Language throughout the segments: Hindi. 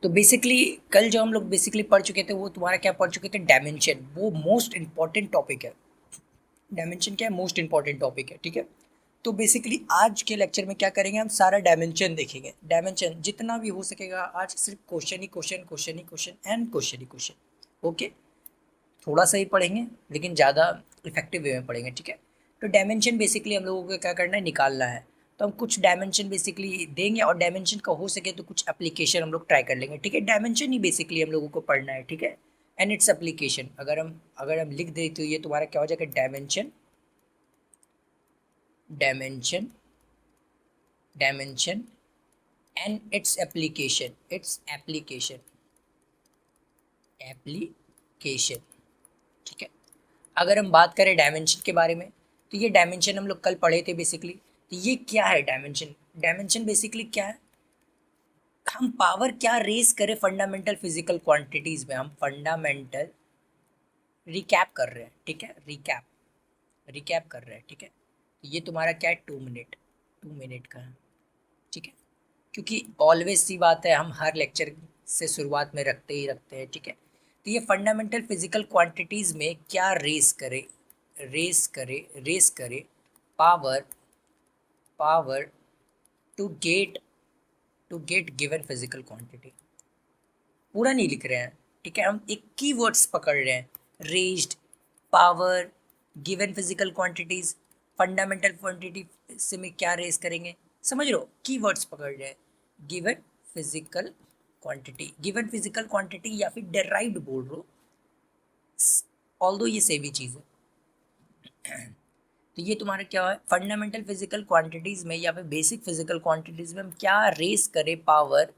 तो बेसिकली कल जो हम लोग बेसिकली पढ़ चुके थे वो तुम्हारा क्या पढ़ चुके थे, डायमेंशन। वो मोस्ट इंपॉर्टेंट टॉपिक है। डायमेंशन क्या है, मोस्ट इंपॉर्टेंट टॉपिक है, ठीक है। तो बेसिकली आज के लेक्चर में क्या करेंगे, हम सारा डायमेंशन देखेंगे। डायमेंशन जितना भी हो सकेगा आज सिर्फ question he question, question he question and question he question. Okay, थोड़ा सा ही पढ़ेंगे लेकिन ज़्यादा इफेक्टिव वे में पढ़ेंगे, ठीक है। तो डायमेंशन बेसिकली हम लोगों को क्या करना है, निकालना है। तो हम कुछ डायमेंशन बेसिकली देंगे और डायमेंशन का हो सके तो कुछ एप्लीकेशन हम लोग ट्राई कर लेंगे, ठीक है। डायमेंशन ही बेसिकली हम लोगों को पढ़ना है, ठीक है। एंड इट्स एप्लीकेशन अगर हम लिख दें तो ये तुम्हारा क्या हो जाएगा, dimension, dimension, dimension and its application, its application, application, ठीक है। अगर हम बात करें डायमेंशन के बारे में तो ये डायमेंशन हम लोग कल पढ़े थे बेसिकली। तो ये क्या है डायमेंशन, डायमेंशन बेसिकली क्या है, हम पावर क्या रेस करें फंडामेंटल फिजिकल क्वांटिटीज में। हम फंडामेंटल रिकैप कर रहे हैं, ठीक है, रिकैप, रिकैप कर रहे हैं, ठीक है। तो ये तुम्हारा क्या है, 2 मिनट, 2 मिनट का है, ठीक है। क्योंकि ऑलवेज सी बात है, हम हर लेक्चर से शुरुआत में रखते ही रखते हैं, ठीक है। तो ये फंडामेंटल फिजिकल क्वांटिटीज़ में क्या रेस करे, रेस करे, रेस करे power, power to get, to get given physical quantity. पूरा नहीं लिख रहे हैं, ठीक है, हम एक की वर्ड्स पकड़ रहे हैं, raised, power, given physical quantities, fundamental quantity से में क्या रेस करेंगे, समझ लो, की वर्ड्स पकड़ रहे हैं। Given physical quantity, given physical quantity या फिर डेराइव्ड बोल रहे हो, ऑल्दो ये सेम ही चीज़ है। तो ये तुम्हारा क्या है, फंडामेंटल फिजिकल क्वांटिटीज में या फिर बेसिक फिजिकल क्वांटिटीज में हम क्या रेस करें पावर,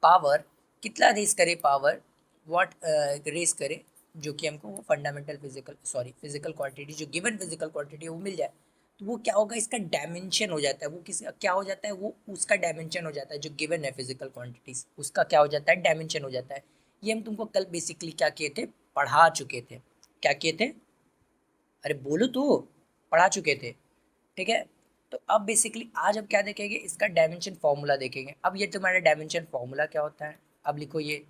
पावर कितना रेस करे पावर, व्हाट रेस करे, जो कि हमको वो fundamental physical sorry physical quantity, जो गिवन फिजिकल क्वांटिटी है वो मिल जाए। तो वो क्या होगा, इसका डायमेंशन हो जाता है। वो किसी क्या हो जाता है, वो उसका डायमेंशन हो जाता है, जो गिवन है फिजिकल क्वांटिटीज उसका क्या हो जाता है, डायमेंशन हो जाता है। ये हम तुमको कल बेसिकली क्या किए थे, पढ़ा चुके थे। क्या किए थे, अरे बोलो तो, पढ़ा चुके थे, ठीक है। तो अब बेसिकली आज हम क्या देखेंगे, इसका डायमेंशन फॉर्मूला देखेंगे। अब ये तुम्हारा डायमेंशन फॉर्मूला क्या होता है, अब लिखो ये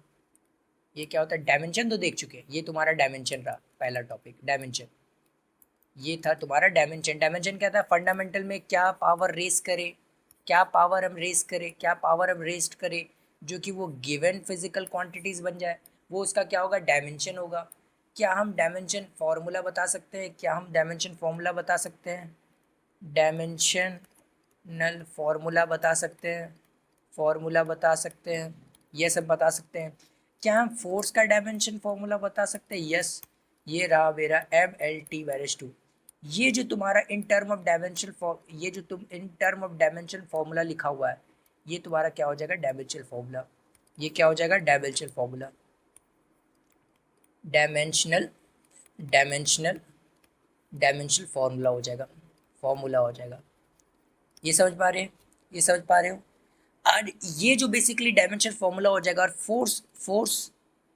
क्या होता है, डायमेंशन तो देख चुके हैं, ये तुम्हारा डायमेंशन रहा पहला टॉपिक, डायमेंशन। ये था तुम्हारा डायमेंशन। डायमेंशन क्या था, फंडामेंटल में क्या पावर रेस करे, क्या पावर हम रेस करें, क्या पावर हम रेस्ट करें, जो कि वो गिवन फिजिकल क्वांटिटीज बन जाए, वो उसका क्या होगा, डायमेंशन होगा। क्या हम डायमेंशन फॉर्मूला बता सकते हैं, क्या हम डायमेंशन फॉर्मूला बता सकते हैं, डायमेंशन नल फॉर्मूला बता सकते हैं, फॉर्मूला बता सकते हैं, ये सब बता सकते हैं। क्या हम फोर्स का डायमेंशन फॉर्मूला बता सकते हैं, यस, ये रहा मेरा MLT/2। ये जो तुम्हारा इन टर्म ऑफ डायमेंशन ये जो तुम in term of dimension formula लिखा हुआ है, ये तुम्हारा क्या हो जाएगा, डायमेंशन फॉर्मूला। ये क्या हो जाएगा, dimension formula, dimensional, dimensional, dimensional formula हो जाएगा, फॉर्मूला हो जाएगा। ये समझ पा रहे हैं, ये समझ पा रहे हो। और ये जो बेसिकली डायमेंशन फॉर्मूला हो जाएगा, और फोर्स,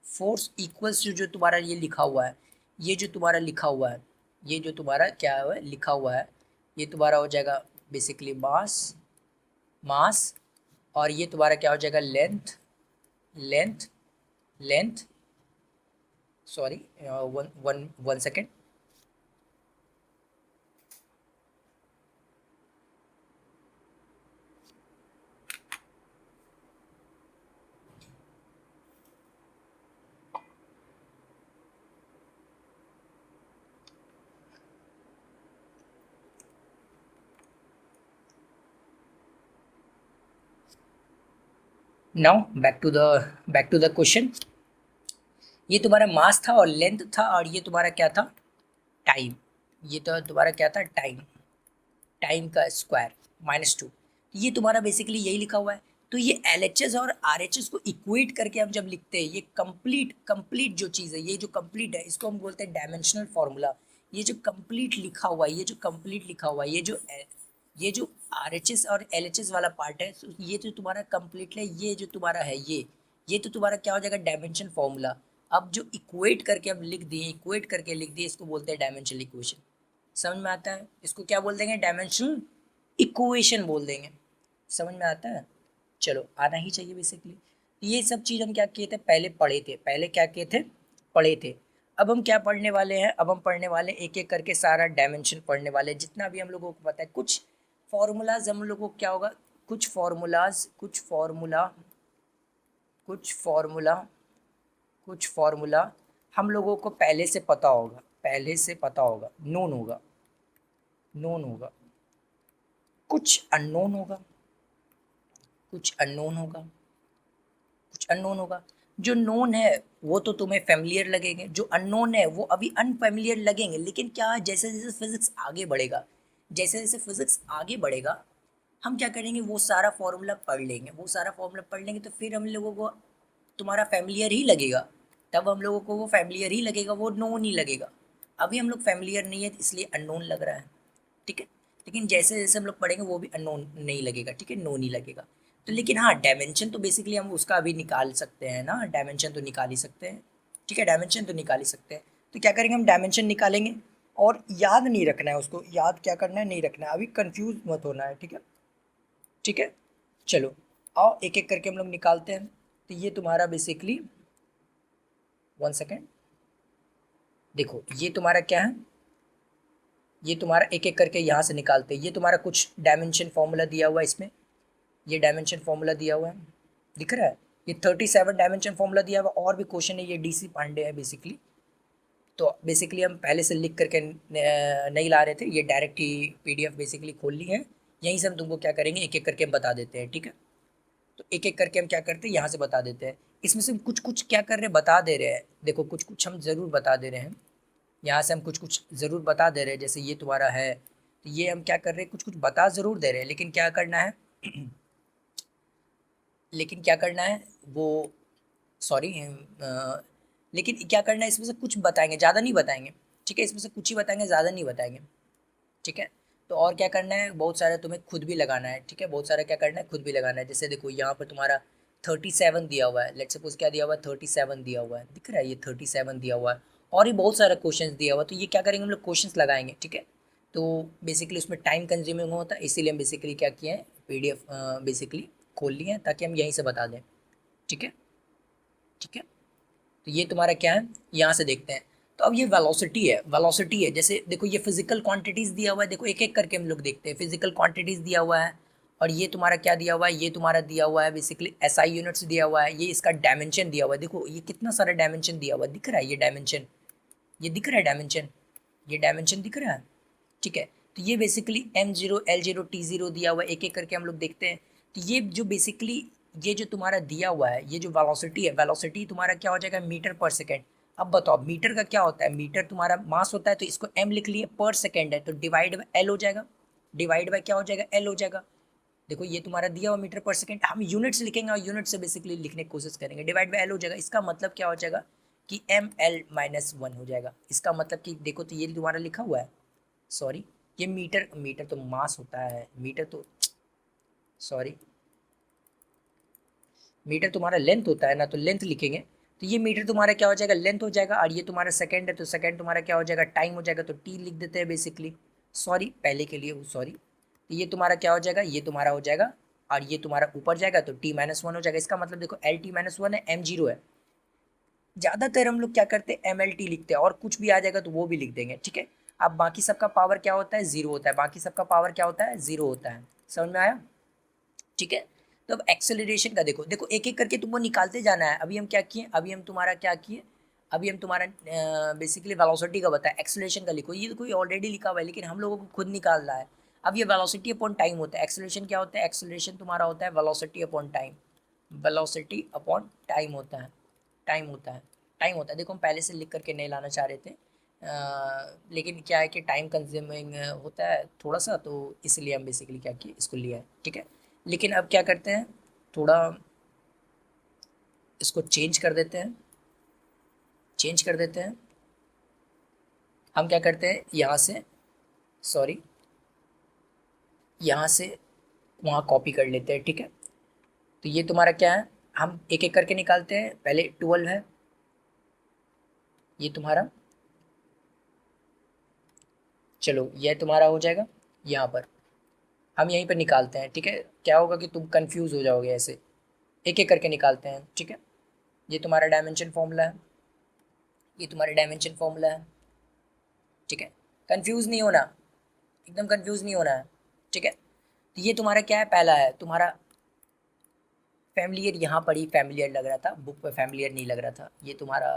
फोर्स इक्वल्स जो तुम्हारा ये लिखा हुआ है, ये जो तुम्हारा लिखा हुआ है, ये जो तुम्हारा क्या है लिखा हुआ है, ये तुम्हारा हो जाएगा बेसिकली मास, मास, और ये तुम्हारा क्या हो जाएगा, length, length, length, sorry, one one one second. Now back to the question. ये तुम्हारा मास था और लेंथ था, और ये तुम्हारा क्या था, टाइम। ये तो तुम्हारा क्या था, टाइम, टाइम का स्क्वायर -2। ये तुम्हारा बेसिकली यही लिखा हुआ है। तो ये LHS और RHS को इक्वेट करके हम जब लिखते हैं, ये कंप्लीट कंप्लीट जो चीज़ है, ये जो कंप्लीट है इसको हम बोलते हैं डायमेंशनल फॉर्मूला। ये जो कंप्लीट लिखा हुआ है, ये जो कंप्लीट लिखा हुआ है, ये जो RHS और LHS वाला पार्ट है, तो ये जो तुम्हारा कंप्लीट है, ये जो तुम्हारा है, ये तो तुम्हारा क्या हो जाएगा, डायमेंशन फॉर्मूला। अब जो इक्वेट करके हम लिख दिए, इक्वेट करके लिख दिए, इसको बोलते हैं डायमेंशनल इक्वेशन। समझ में आता है, इसको क्या बोल देंगे, डायमेंशनल इक्वेशन बोल देंगे। समझ में आता है, चलो आना ही चाहिए बेसिकली। ये सब चीज़ हम क्या किए थे, पहले पढ़े थे, पहले क्या किए थे, पढ़े थे। अब हम क्या पढ़ने वाले हैं, अब हम पढ़ने वाले एक एक करके सारा डायमेंशन पढ़ने वाले हैं, जितना भी हम लोगों को पता है। कुछ फॉर्मूलाज हम लोगों को क्या होगा, कुछ फॉर्मूलाज, कुछ फॉर्मूला कुछ फॉर्मूला हम लोगों को पहले से पता होगा, पहले से पता होगा, नोन होगा, नोन होगा। कुछ अननोन होगा, कुछ अननोन होगा, कुछ अननोन होगा। जो नोन है वो तो तुम्हें फेमिलियर लगेंगे, जो अननोन है वो अभी अनफेमिलियर लगेंगे। लेकिन क्या है, जैसे जैसे फिजिक्स आगे बढ़ेगा, जैसे जैसे फिजिक्स आगे बढ़ेगा, हम क्या करेंगे, वो सारा फॉर्मूला पढ़ लेंगे, वो सारा फॉर्मूला पढ़ लेंगे, तो फिर हम लोगों को तुम्हारा फैमिलियर ही लगेगा। तब हम लोगों को वो फैमिलियर ही लगेगा, वो नोन ही लगेगा। अभी हम लोग फैमिलियर नहीं है इसलिए अननोन लग रहा है, ठीक है। लेकिन जैसे जैसे हम लोग पढ़ेंगे वो भी अननोन नहीं लगेगा, ठीक है, नोन ही लगेगा। तो लेकिन हाँ, डायमेंशन तो बेसिकली हम उसका अभी निकाल सकते हैं ना, डायमेंशन तो निकाल ही सकते हैं, ठीक है, डायमेंशन तो निकाल ही सकते हैं। तो क्या करेंगे, हम डायमेंशन निकालेंगे। और याद नहीं रखना है उसको, याद क्या करना है, नहीं रखना है, अभी कंफ्यूज मत होना है, ठीक है, ठीक है। चलो आओ एक एक करके हम लोग निकालते हैं। तो ये तुम्हारा बेसिकली, 1 सेकेंड, देखो ये तुम्हारा क्या है, ये तुम्हारा एक एक करके यहाँ से निकालते हैं। ये तुम्हारा कुछ डायमेंशन फॉर्मूला दिया हुआ है इसमें, ये डायमेंशन फॉर्मूला दिया हुआ है, दिख रहा है, ये 37 डायमेंशन फॉर्मूला दिया हुआ। और भी क्वेश्चन है, ये डीसी पांडे है बेसिकली। तो बेसिकली हम पहले से लिख करके नहीं ला रहे थे, ये डायरेक्ट ही पीडीएफ बेसिकली खोल ली है। यहीं से हम तुमको क्या करेंगे, एक एक करके हम बता देते हैं, ठीक है। तो एक एक करके हम क्या करते हैं, यहाँ से बता देते हैं। इसमें से कुछ कुछ क्या कर रहे हैं, बता दे रहे हैं, देखो कुछ कुछ हम ज़रूर बता दे रहे हैं। यहाँ से हम कुछ कुछ ज़रूर बता दे रहे हैं, जैसे ये तुम्हारा है, तो ये हम क्या कर रहे हैं, कुछ कुछ बता ज़रूर दे रहे हैं, लेकिन क्या करना है लेकिन क्या करना है वो, सॉरी, लेकिन क्या करना है, इसमें से कुछ बताएंगे, ज़्यादा नहीं बताएंगे, ठीक है, इसमें से कुछ ही बताएंगे, ज़्यादा नहीं बताएंगे, ठीक है। तो और क्या करना है, बहुत सारा तुम्हें खुद भी लगाना है, ठीक है, बहुत सारा क्या करना है, खुद भी लगाना है। जैसे देखो यहाँ पर तुम्हारा 37 दिया हुआ है, लेट सपोज क्या दिया हुआ है, 37 दिया हुआ है, दिख रहा है, ये 37 दिया हुआ है। और ये बहुत सारा क्वेश्चन दिया हुआ है, तो ये क्या करेंगे, हम लोग क्वेश्चन लगाएंगे, ठीक है। तो बेसिकली उसमें टाइम कंज्यूमिंग होता है, इसीलिए हम बेसिकली क्या किए हैं, पीडीएफ बेसिकली खोल लिए हैं, ताकि हम यहीं से बता दें, ठीक है, ठीक है। तो ये तुम्हारा क्या है, यहाँ से देखते हैं। तो अब ये वेलोसिटी है, वेलोसिटी है, जैसे देखो ये फिजिकल क्वांटिटीज दिया हुआ है, देखो एक एक करके हम लोग देखते हैं। फिजिकल क्वांटिटीज दिया हुआ है, और ये तुम्हारा क्या दिया हुआ है, ये तुम्हारा दिया हुआ है बेसिकली एसआई यूनिट्स दिया हुआ है, ये इसका डायमेंशन दिया हुआ है। देखो ये कितना सारा डायमेंशन दिया हुआ है, दिख रहा है ये डायमेंशन, ये दिख रहा है डायमेंशन, ये डायमेंशन दिख रहा है, ठीक है। तो ये बेसिकली M0 L0 T0 दिया हुआ है, एक एक करके हम लोग देखते हैं। तो ये जो बेसिकली, ये जो तुम्हारा दिया हुआ है, ये जो वेलोसिटी है, वेलोसिटी तुम्हारा क्या हो जाएगा, मीटर पर सेकेंड। अब बताओ मीटर का क्या होता है, मीटर तुम्हारा मास होता है, तो इसको m लिख लिए, पर सेकेंड है तो डिवाइड बाय l हो जाएगा, डिवाइड बाय क्या हो जाएगा, l हो जाएगा। देखो ये तुम्हारा दिया हुआ मीटर पर सेकेंड, हम यूनिट्स लिखेंगे और यूनिट से बेसिकली लिखने की कोशिश करेंगे, डिवाइड बाय l हो जाएगा। इसका मतलब क्या हो जाएगा कि ml-1 हो जाएगा। इसका मतलब कि देखो, तो ये तुम्हारा लिखा हुआ है, सॉरी, ये मीटर, मीटर तो मास होता है, मीटर तो, सॉरी, मीटर तुम्हारा लेंथ होता है ना, तो लेंथ लिखेंगे। तो ये मीटर तुम्हारा क्या हो जाएगा, लेंथ हो जाएगा, और ये तुम्हारा सेकंड है, तो सेकंड तुम्हारा क्या हो जाएगा, टाइम हो जाएगा, तो टी लिख देते हैं बेसिकली, सॉरी पहले के लिए, सॉरी। तो ये तुम्हारा क्या हो जाएगा, ये तुम्हारा हो जाएगा, और ये तुम्हारा ऊपर जाएगा तो t-1 हो जाएगा। इसका मतलब देखो L-t-1 है, m0 है। ज़्यादातर हम लोग क्या करते हैं, MLT लिखते हैं, और कुछ भी आ जाएगा तो वो भी लिख देंगे, ठीक है। अब बाकी सबका पावर क्या होता है, जीरो होता है, बाकी सबका पावर क्या होता है, जीरो होता है, समझ में आया, ठीक है। तो अब एक्सेलरेशन का देखो, देखो एक एक करके तुमको निकालते जाना है। अभी हम क्या किए, अभी हम तुम्हारा क्या किए, अभी हम तुम्हारा बेसिकली वेलोसिटी का बताया, एक्सेलरेशन का लिखो, ये तो कोई ऑलरेडी लिखा हुआ है, लेकिन हम लोगों को खुद निकालना है। अब ये वेलोसिटी अपॉन टाइम होता है, एक्सेलरेशन क्या होता है, एक्सेलरेशन तुम्हारा होता है velocity upon time, velocity upon time होता है, टाइम होता है, टाइम होता है। देखो हम पहले से लिख करके नहीं लाना चाह रहे थे, लेकिन क्या है कि टाइम कंज्यूमिंग होता है थोड़ा सा, तो इसलिए हम बेसिकली क्या किए, इसको लिया है, ठीक है। लेकिन अब क्या करते हैं, थोड़ा इसको चेंज कर देते हैं, चेंज कर देते हैं। हम क्या करते हैं, यहाँ से, सॉरी, यहाँ से वहाँ कॉपी कर लेते हैं, ठीक है। तो ये तुम्हारा क्या है, हम एक एक करके निकालते हैं। पहले 12 है, ये तुम्हारा, चलो ये तुम्हारा हो जाएगा यहाँ पर, हम यहीं पर निकालते हैं, ठीक है। क्या होगा कि तुम कंफ्यूज हो जाओगे ऐसे, एक एक करके निकालते हैं, ठीक है। ये तुम्हारा डायमेंशन फॉर्मूला है, ये तुम्हारा डायमेंशन फॉर्मूला है, ठीक है। कंफ्यूज नहीं होना, एकदम कंफ्यूज नहीं होना है, ठीक है। तो ये तुम्हारा क्या है, पहला है तुम्हारा फैमिलियर, यहाँ पर ही फैमिलियर लग रहा था, बुक पे फैमिलियर नहीं लग रहा था, ये तुम्हारा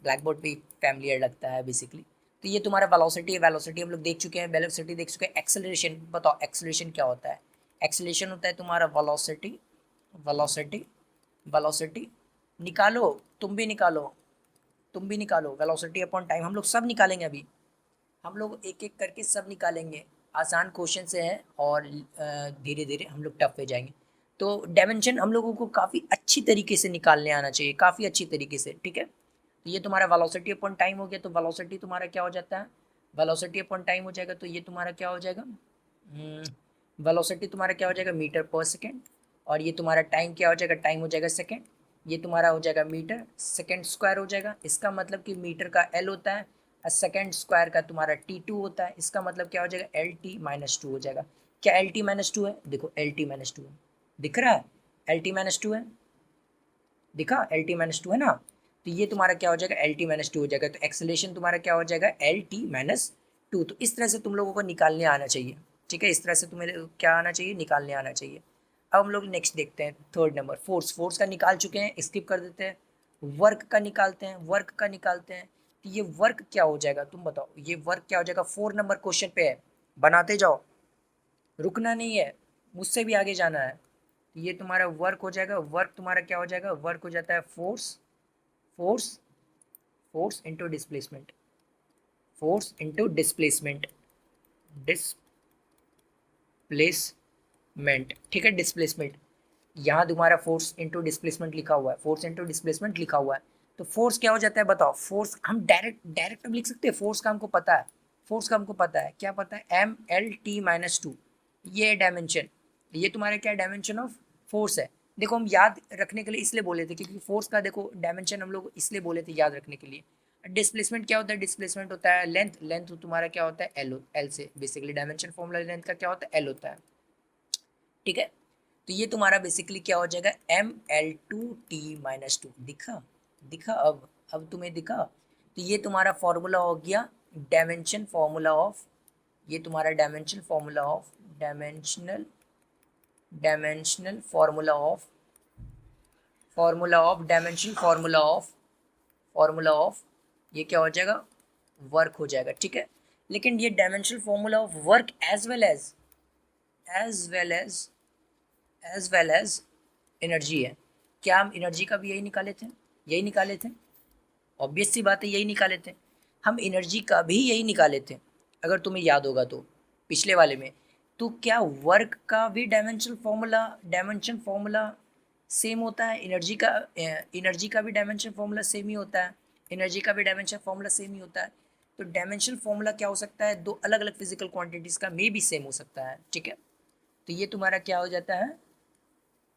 ब्लैक बोर्ड पे फैमिलियर लगता है बेसिकली। तो ये तुम्हारा वेलोसिटी है, वेलोसिटी हम लोग देख चुके हैं, वेलोसिटी देख चुके हैं। एक्सेलरेशन बताओ, एक्सेलरेशन क्या होता है? एक्सेलरेशन होता है तुम्हारा वेलोसिटी, वेलोसिटी, वेलोसिटी निकालो, तुम भी निकालो, तुम भी निकालो, वेलोसिटी अपॉन टाइम हम लोग सब निकालेंगे अभी, हम लोग एक एक करके सब निकालेंगे। आसान क्वेश्चन से है और धीरे धीरे हम लोग टफ पे जाएंगे। तो डायमेंशन हम लोगों को काफ़ी अच्छी तरीके से निकालने आना चाहिए, काफ़ी अच्छी तरीके से, ठीक है। तो ये तुम्हारा वेलोसिटी अपॉन टाइम हो गया, तो वेलोसिटी तुम्हारा क्या हो जाता है, वेलोसिटी अपॉन टाइम हो जाएगा, तो ये तुम्हारा क्या हो जाएगा, वेलोसिटी तुम्हारा क्या हो जाएगा, मीटर पर सेकेंड, और ये तुम्हारा टाइम क्या हो जाएगा, टाइम हो जाएगा सेकेंड, ये तुम्हारा हो जाएगा मीटर सेकेंड स्क्वायर हो जाएगा। इसका मतलब कि मीटर का एल होता है और सेकेंड स्क्वायर का तुम्हारा T2 होता है, इसका मतलब क्या हो जाएगा, LT-2 हो जाएगा। क्या LT-2 है, देखो LT-2 है, दिख रहा है, LT-2 है, दिखा, LT-2 है ना। तो ये तुम्हारा क्या हो जाएगा, LT-2 हो जाएगा। तो एक्सेलरेशन तुम्हारा क्या हो जाएगा, LT-2। तो इस तरह से तुम लोगों को निकालने आना चाहिए, ठीक है, इस तरह से तुम्हें क्या आना चाहिए, निकालने आना चाहिए। अब हम लोग नेक्स्ट देखते हैं, थर्ड नंबर फोर्स, फोर्स का निकाल चुके हैं, स्किप कर देते हैं। वर्क का निकालते हैं, वर्क का निकालते हैं। तो ये वर्क क्या हो जाएगा, तुम बताओ, ये वर्क क्या हो जाएगा, 4 नंबर क्वेश्चन पे है, बनाते जाओ, रुकना नहीं है, मुझसे भी आगे जाना है। तो ये तुम्हारा वर्क हो जाएगा, वर्क तुम्हारा क्या हो जाएगा, वर्क हो जाता है force, force, force into displacement, force into displacement, displacement, ठीक है, डिस्प्लेसमेंट। यहाँ तुम्हारा फोर्स इंटू डिस्प्लेसमेंट लिखा हुआ है, फोर्स इंटू डिस्प्लेसमेंट लिखा हुआ है। तो फोर्स क्या हो जाता है बताओ, फोर्स हम डायरेक्ट डायरेक्ट अब लिख सकते हैं, फोर्स का हमको पता है, फोर्स का हमको पता है, क्या पता है, MLT-2, ये डायमेंशन, ये तुम्हारा क्या डायमेंशन ऑफ फोर्स है। देखो हम याद रखने के लिए इसलिए बोले थे क्योंकि फोर्स का देखो डायमेंशन हम लोग इसलिए बोले थे याद रखने के लिए। डिस्प्लेसमेंट क्या होता है, डिस्प्लेसमेंट होता है लेंथ, लेंथ तुम्हारा क्या होता है, एल, एल से बेसिकली डायमेंशन फॉर्मूला लेंथ का क्या होता है, एल होता है, ठीक है। तो ये तुम्हारा बेसिकली क्या हो जाएगा, ML2T-2, दिखा, दिखा, अब तुम्हें दिखा। तो ये तुम्हारा फॉर्मूला हो गया डायमेंशन फॉर्मूला ऑफ, ये तुम्हारा dimension formula of, dimensional, dimensional formula of, formula of dimension, formula of, formula of, ये क्या हो जाएगा, वर्क हो जाएगा, ठीक है। लेकिन ये dimensional formula of work as well as, as well as, as well as energy है। क्या हम एनर्जी का भी यही निकाले थे, यही निकाले थे, ऑब्वियस सी बात है यही निकाले थे, हम एनर्जी का भी यही निकाले थे, अगर तुम्हें याद होगा तो पिछले वाले में। तो क्या वर्क का भी dimension formula, dimension formula same होता है, एनर्जी का, एनर्जी का भी डायमेंशन फॉर्मूला सेम ही होता है, एनर्जी का भी डायमेंशन फॉर्मूला सेम ही होता है। तो डायमेंशन फॉर्मूला क्या हो सकता है, दो अलग अलग फिजिकल क्वांटिटीज़ का मे भी सेम हो सकता है, ठीक है। तो ये तुम्हारा क्या हो जाता है,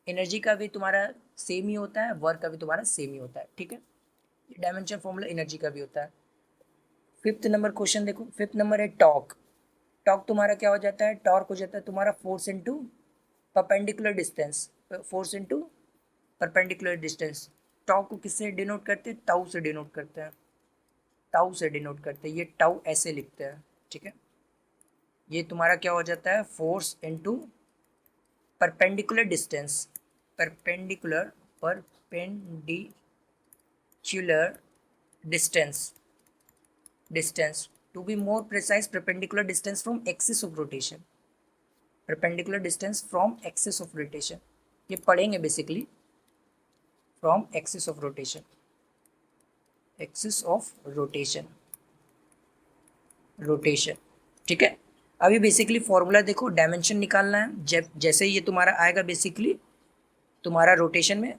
एनर्जी का भी तुम्हारा सेम ही होता है, वर्क का भी तुम्हारा सेम ही होता है, ठीक है। डायमेंशन फॉर्मूला एनर्जी का भी होता है। फिफ्थ नंबर क्वेश्चन देखो, फिफ्थ नंबर है टॉर्क, टॉर्क तुम्हारा क्या हो जाता है, टॉर्क हो जाता है तुम्हारा force into perpendicular distance, force into perpendicular distance. Torque को किससे डिनोट करते हैं, टाउ से डिनोट करते हैं, टाउ से डिनोट करते हैं, ये टाउ ऐसे लिखते हैं, ठीक है। ये तुम्हारा क्या हो जाता है, force into perpendicular distance, perpendicular, perpendicular distance, distance, to be more precise, perpendicular distance from axis of rotation, perpendicular distance from axis of rotation, ये पढ़ेंगे basically, from axis of rotation, axis of rotation, rotation, ठीक है। अभी बेसिकली फॉर्मूला देखो, डायमेंशन निकालना है, जब जैसे ये तुम्हारा आएगा बेसिकली तुम्हारा रोटेशन में,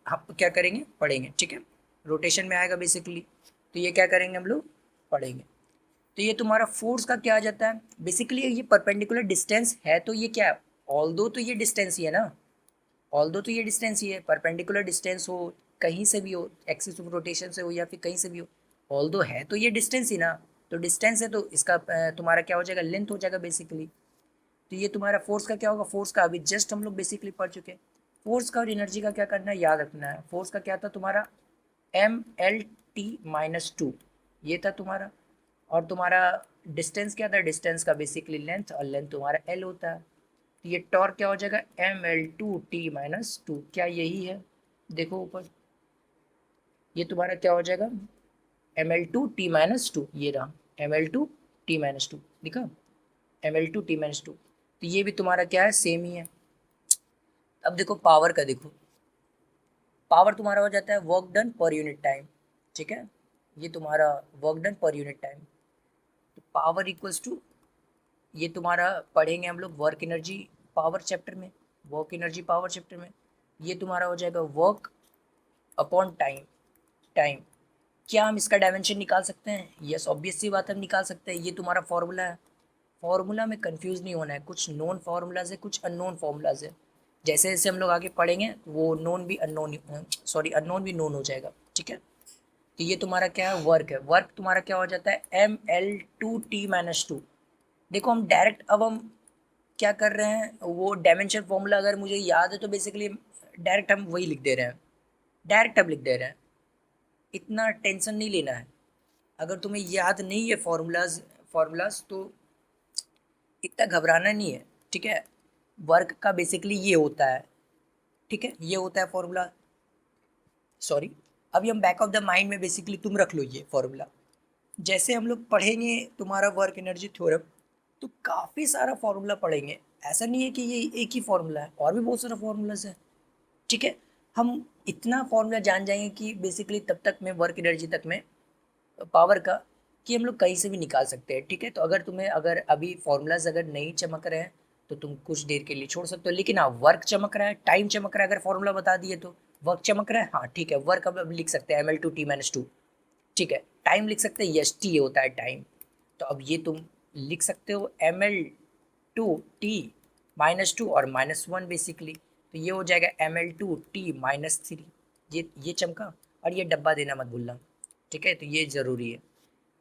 हम क्या करेंगे, पढ़ेंगे, ठीक है। रोटेशन में आएगा बेसिकली, तो ये क्या करेंगे हम लोग, पढ़ेंगे। तो ये तुम्हारा फोर्स का क्या आ जाता है, बेसिकली ये परपेंडिकुलर डिस्टेंस है, तो ये क्या है, ऑल दो तो ये डिस्टेंस ही है ना, ऑल दो तो ये डिस्टेंस ही है, परपेंडिकुलर डिस्टेंस हो कहीं से भी हो, एक्सिस ऑफ रोटेशन से हो या फिर कहीं से भी हो, ऑल दो है तो ये डिस्टेंस ही ना। तो डिस्टेंस है तो इसका तुम्हारा क्या हो जाएगा, लेंथ हो जाएगा बेसिकली। तो ये तुम्हारा फोर्स का क्या होगा, फोर्स का अभी जस्ट हम लोग बेसिकली पढ़ चुके हैं, फोर्स का और एनर्जी का क्या करना है, याद रखना है। फोर्स का क्या था तुम्हारा, MLT-2, ये था तुम्हारा। और तुम्हारा डिस्टेंस क्या था, डिस्टेंस का बेसिकली लेंथ, और लेंथ तुम्हारा L होता है। तो ये टॉर्क क्या हो जाएगा, ML2T-2, क्या यही है, देखो ऊपर, ये तुम्हारा क्या हो जाएगा, ML2T-2, ये रहा ML2T-2, दिखा, ML2T-2। तो ये भी तुम्हारा क्या है, सेम ही है। अब देखो पावर का, देखो पावर तुम्हारा हो जाता है work done per unit time, ठीक है, ये तुम्हारा work done per unit time. तो पावर इक्वल्स टू, ये तुम्हारा पढ़ेंगे हम लोग वर्क एनर्जी पावर चैप्टर में, वर्क एनर्जी पावर चैप्टर में। ये तुम्हारा हो जाएगा वर्क अपॉन टाइम। टाइम, क्या हम इसका डायमेंशन निकाल सकते हैं, यस ऑब्वियस सी बात हम निकाल सकते हैं, ये तुम्हारा फॉर्मूला है। फॉर्मूला में कंफ्यूज नहीं होना है, कुछ नोन फार्मूलाज है, कुछ अननोन फार्मूलाज है। जैसे जैसे हम लोग आगे पढ़ेंगे वो नोन भी अननोन, सॉरी अननोन भी नोन हो जाएगा, ठीक है। तो ये तुम्हारा क्या है, वर्क है। वर्क तुम्हारा क्या हो जाता है, ML2T-2। देखो हम डायरेक्ट, अब हम क्या कर रहे हैं, वो डायमेंशन फॉर्मूला अगर मुझे याद है तो बेसिकली डायरेक्ट हम वही लिख दे रहे हैं, डायरेक्ट अब लिख दे रहे हैं, इतना टेंशन नहीं लेना है। अगर तुम्हें याद नहीं है फॉर्मूलाज फॉर्मूलाज तो इतना घबराना नहीं है, ठीक है। वर्क का बेसिकली ये होता है, ठीक है, ये होता है फॉर्मूला, सॉरी। अभी हम बैक ऑफ द माइंड में बेसिकली तुम रख लो ये फॉर्मूला। जैसे हम लोग पढ़ेंगे तुम्हारा वर्क एनर्जी थ्योरम, तो काफ़ी सारा फॉर्मूला पढ़ेंगे। ऐसा नहीं है कि ये एक ही फॉर्मूला है, और भी बहुत सारा फॉर्मूलाज है, ठीक है। हम इतना फॉर्मूला जान जाएंगे कि बेसिकली तब तक में वर्क एनर्जी तक में पावर का, कि हम लोग कहीं से भी निकाल सकते हैं, ठीक है। तो अगर तुम्हें, अगर अभी फॉर्मूलाज अगर नहीं चमक रहे हैं तो तुम कुछ देर के लिए छोड़ सकते हो, लेकिन हाँ वर्क चमक रहा है, टाइम चमक रहा है, अगर फॉर्मूला बता दिए तो वर्क चमक रहा है, हाँ ठीक है। वर्क अब लिख सकते हैं ML2T-2, ठीक है। टाइम लिख सकते हैं, यस टी होता है टाइम। तो अब ये तुम लिख सकते हो ML2T-2 और -1 बेसिकली। तो ये हो जाएगा ML2T-3, ये चमका। और ये डब्बा देना मत भूलना, ठीक है, तो ये ज़रूरी है।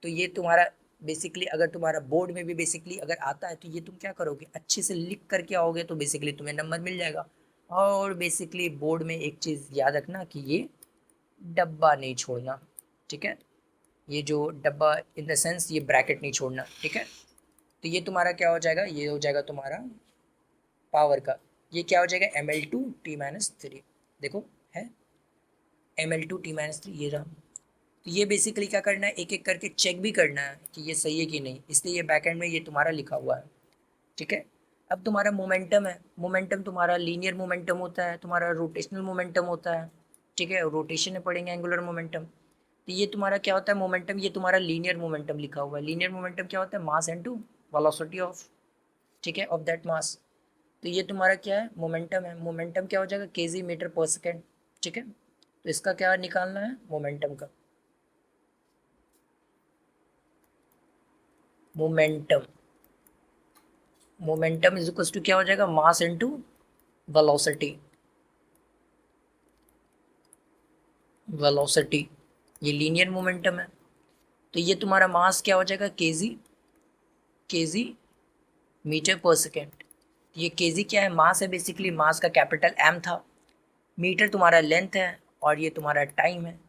तो ये तुम्हारा बेसिकली, अगर तुम्हारा बोर्ड में भी बेसिकली अगर आता है तो ये तुम क्या करोगे, अच्छे से लिख करके आओगे तो बेसिकली तुम्हें नंबर मिल जाएगा। और बेसिकली बोर्ड में एक चीज़ याद रखना कि ये डब्बा नहीं छोड़ना, ठीक है, ये जो डब्बा इन द सेंस ये ब्रैकेट नहीं छोड़ना, ठीक है। तो ये तुम्हारा क्या हो जाएगा, ये हो जाएगा तुम्हारा पावर का, ये क्या हो जाएगा ML2T-3, देखो है ML2T-3, ये रहा। तो ये बेसिकली क्या करना है, एक एक करके चेक भी करना है कि ये सही है कि नहीं, इसलिए ये बैक एंड में ये तुम्हारा लिखा हुआ है, ठीक है। अब तुम्हारा मोमेंटम है, मोमेंटम तुम्हारा लीनियर मोमेंटम होता है, तुम्हारा रोटेशनल मोमेंटम होता है, ठीक है, रोटेशन में पढ़ेंगे एंगुलर मोमेंटम। तो ये तुम्हारा क्या होता है मोमेंटम, ये तुम्हारा लीनियर मोमेंटम लिखा हुआ है। लीनियर मोमेंटम क्या होता है, मास इनटू वेलोसिटी ऑफ, ठीक है, ऑफ दैट मास। तो ये तुम्हारा क्या है, मोमेंटम है। मोमेंटम क्या हो जाएगा, केजी मीटर पर सेकेंड, ठीक है। तो इसका क्या निकालना है, मोमेंटम का, momentum, momentum is equal to क्या हो जाएगा, मास इनटू वेलोसिटी, वेलोसिटी, ये लीनियर मोमेंटम है। तो ये तुम्हारा मास क्या हो जाएगा, केजी, केजी मीटर पर सेकेंड। ये केजी क्या है, मास है, बेसिकली मास का कैपिटल एम था, मीटर तुम्हारा लेंथ है, और ये तुम्हारा टाइम है। तो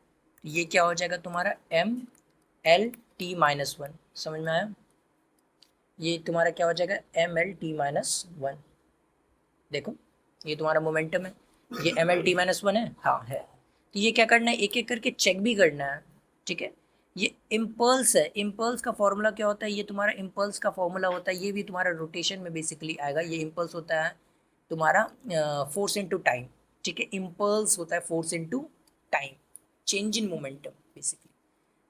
ये क्या हो जाएगा तुम्हारा ML T-1, समझ में आया। ये तुम्हारा क्या हो जाएगा ML T-1, देखो ये तुम्हारा मोमेंटम है, ये ML T-1 है, हाँ है। तो ये क्या करना है, एक एक करके चेक भी करना है, ठीक है। ये इम्पल्स है, इम्पल्स का फॉर्मूला क्या होता है, ये तुम्हारा इम्पल्स का फॉर्मूला होता है, ये भी तुम्हारा रोटेशन में बेसिकली आएगा। ये इम्पल्स होता है तुम्हारा फोर्स इनटू टाइम, ठीक है। इम्पल्स होता है force into time, change in momentum basically.